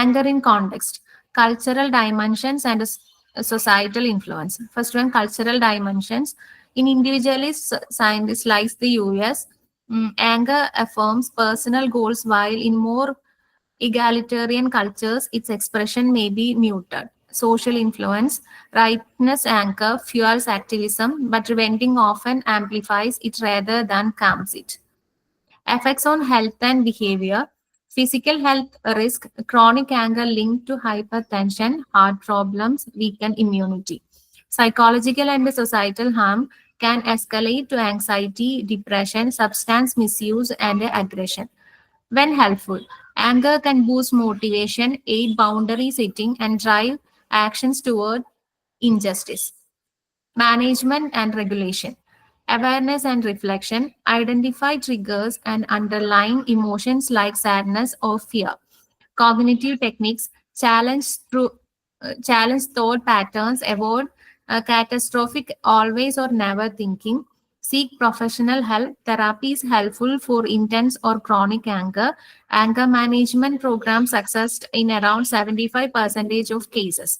Anger in context, cultural dimensions and societal influence. First one, cultural dimensions. In individualist scientists like the US, anger affirms personal goals, while in more egalitarian cultures, its expression may be muted. Social influence, rightness anger fuels activism, but venting often amplifies it rather than calms it. Effects on health and behavior. Physical health risk, chronic anger linked to hypertension, heart problems, weakened immunity. Psychological and societal harm can escalate to anxiety, depression, substance misuse, and aggression. When helpful, anger can boost motivation, aid boundary setting, and drive actions toward injustice. Management and regulation. Awareness and reflection. Identify triggers and underlying emotions like sadness or fear. Cognitive techniques. Challenge thought patterns. Avoid catastrophic always or never thinking. Seek professional help. Therapy is helpful for intense or chronic anger. Anger management programs success in around 75% of cases.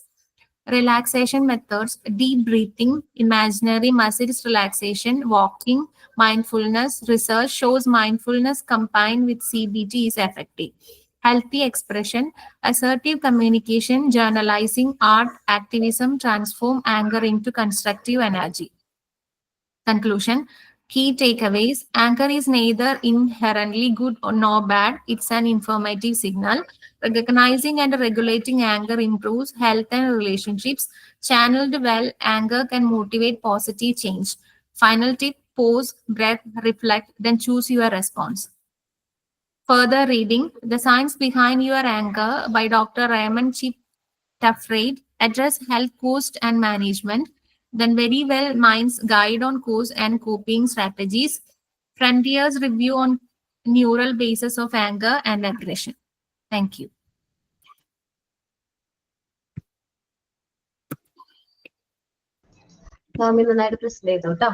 Relaxation methods, deep breathing, imaginary muscles relaxation, walking, mindfulness. Research shows mindfulness combined with CBT is effective. Healthy expression, assertive communication, journalizing, art, activism transform anger into constructive energy. Conclusion. Key takeaways. Anger is neither inherently good nor bad. It's an informative signal. Recognizing and regulating anger improves health and relationships. Channeled well, anger can motivate positive change. Final tip, pause, breath, reflect, then choose your response. Further reading, The Science Behind Your Anger by Dr. Raymond Chip Tafraid address health cost and management. Then Very Well Minds Guide on Cause and Coping Strategies. Frontiers Review on Neural Basis of Anger and Aggression. Thank you. മാമി നന്നായിട്ട് present ചെയ്തു കേട്ടോ.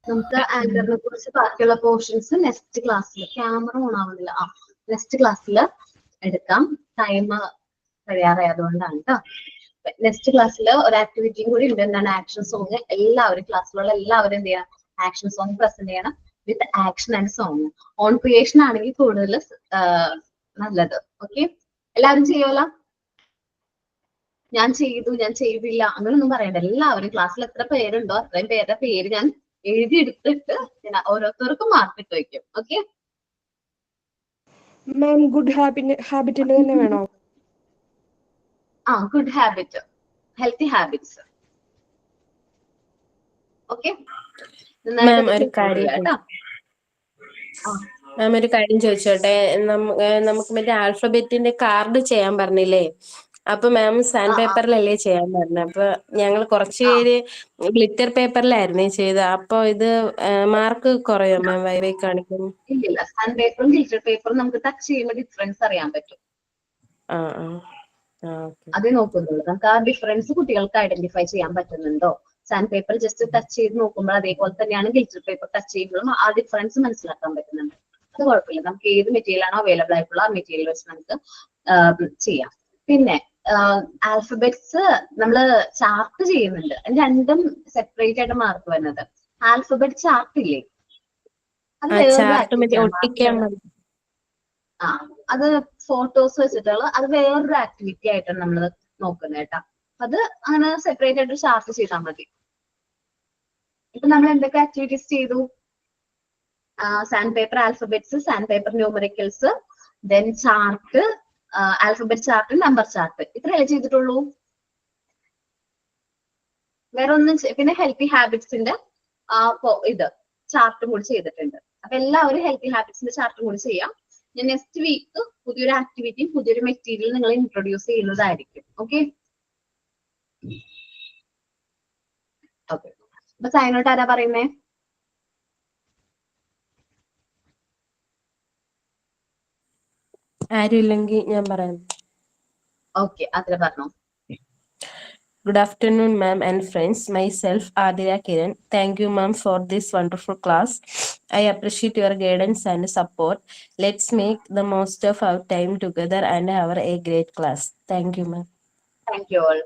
നമുക്ക് ആങ്കറിനെ കുറിച്ച് ബാക്കിയുള്ള portions next ക്ലാസ്സിൽ, camera on ആവുന്നില്ല, next ക്ലാസ്സിൽ എടുക്കാം. ടൈം കഴിയാറായതുകൊണ്ടാണ് കേട്ടോ. നെക്സ്റ്റ് ക്ലാസ്സിൽ ഒരു ആക്ടിവിറ്റിയും കൂടി ഉണ്ട്. എന്താണ്? Action song. എല്ലാവരും ക്ലാസ്സിലുള്ള എല്ലാവരും എന്ത് ചെയ്യാം? ആക്ഷൻ സോങ് പ്രസന്റ് ചെയ്യണം വിത്ത് action and song. On creation ആണെങ്കിൽ കൂടുതൽ നല്ലത്. ഓക്കെ, എല്ലാവരും ചെയ്യുമല്ലോ? ഞാൻ ചെയ്തു, ഞാൻ ചെയ്തില്ല അങ്ങനൊന്നും പറയണ്ട. എല്ലാവരും ക്ലാസ്സിൽ എത്ര പേരുണ്ടോ അത്രയും പേരുടെ പേര് ഞാൻ എഴുതിയെടുത്തിട്ട് ഞാൻ ഓരോരുത്തർക്കും മാർക്ക് ഇട്ട് വയ്ക്കും. ഓക്കെ മാം, ഗുഡ് ഹാബിറ്റിൽ തന്നെ വേണോ? Good habit, healthy habits. Okay, ma'am ഒരു കാര്യം ചോദിച്ചോട്ടെ. നമുക്ക് മറ്റേ ആൽഫബറ്റിന്റെ കാർഡ് ചെയ്യാൻ പറഞ്ഞില്ലേ? അപ്പൊ മാം സാൻഡ് പേപ്പറിലല്ലേ ചെയ്യാൻ പറഞ്ഞത്? അപ്പൊ ഞങ്ങൾ കുറച്ച് പേര് ഗ്ലിറ്റർ പേപ്പറിലായിരുന്നേ ചെയ്തത്. അപ്പൊ ഇത് മാർക്ക് കുറയോ മാം വൈവൈ കാണിക്കുന്നു? ഇല്ല, സാൻഡ് പേപ്പറും ഗ്ലിറ്റർ പേപ്പറും നമുക്ക് ടച്ച് ചെയ്യുമ്പോൾ ഡിഫറൻസ് അറിയാൻ പറ്റും. അതേ നോക്കുന്നുള്ളൂ. നമുക്ക് ആ ഡിഫറൻസ് കുട്ടികൾക്ക് ഐഡന്റിഫൈ ചെയ്യാൻ പറ്റുന്നുണ്ടോ? സാൻഡ് പേപ്പർ ജസ്റ്റ് ടച്ച് ചെയ്ത് നോക്കുമ്പോൾ അതേപോലെ തന്നെയാണ് ഗ്ലിറ്റർ പേപ്പർ ടച്ച് ചെയ്യുമ്പോഴും ആ ഡിഫറൻസ് മനസ്സിലാക്കാൻ പറ്റുന്നുണ്ട്. അത് കുഴപ്പമില്ല. നമുക്ക് ഏത് മെറ്റീരിയൽ ആണോ അവൈലബിൾ ആയിട്ടുള്ള ആ മെറ്റീരിയൽ വെച്ച് നമുക്ക് ചെയ്യാം. പിന്നെ ആൽഫബറ്റ്സ് നമ്മള് ചാർട്ട് ചെയ്യുന്നുണ്ട്. രണ്ടും സെപ്പറേറ്റ് ആയിട്ട് മാർക്ക് വരുന്നത്. ആൽഫബറ്റ് ചാർട്ട് ഇല്ലേ, അത് അത് ഫോട്ടോസ് വെച്ചിട്ടുള്ള അത് വേറൊരു ആക്ടിവിറ്റി ആയിട്ടാണ് നമ്മൾ നോക്കുന്നത് കേട്ടോ. അത് അങ്ങനെ സെപ്പറേറ്റ് ആയിട്ട് ചാർട്ട് ചെയ്താൽ മതി. ഇപ്പൊ നമ്മൾ എന്തൊക്കെ ആക്ടിവിറ്റീസ് ചെയ്തു? Sand paper alphabets, sand paper numericals, then chart, alphabet chart, number chart, ഇത്രയല്ലേ ചെയ്തിട്ടുള്ളൂ? വേറെ ഒന്നും. പിന്നെ ഹെൽത്തി ഹാബിറ്റ്സിന്റെ ഇത് ചാർട്ടും കൂടി ചെയ്തിട്ടുണ്ട്. അപ്പൊ എല്ലാവരും ഹെൽത്തി ഹാബിറ്റ്സിന്റെ ചാർട്ടും കൂടി ചെയ്യാം. ഞാൻ നെക്സ്റ്റ് വീക്ക് പുതിയൊരു ആക്ടിവിറ്റിയും പുതിയൊരു മെറ്റീരിയൽ നിങ്ങൾ ഇൻട്രൊഡ്യൂസ് ചെയ്യുന്നതായിരിക്കും. Okay okay. അപ്പൊ സൈനോട്ട് ആരാ പറയുന്നേ? ആരുമില്ലെങ്കിൽ ഞാൻ പറയാം. ഓക്കെ, അതിൽ പറഞ്ഞോ. Good afternoon, ma'am and friends. Myself, Adira Kiran. Thank you, ma'am, for this wonderful class. I appreciate your guidance and support. Let's make the most of our time together and have a great class. Thank you, ma'am. Thank you all.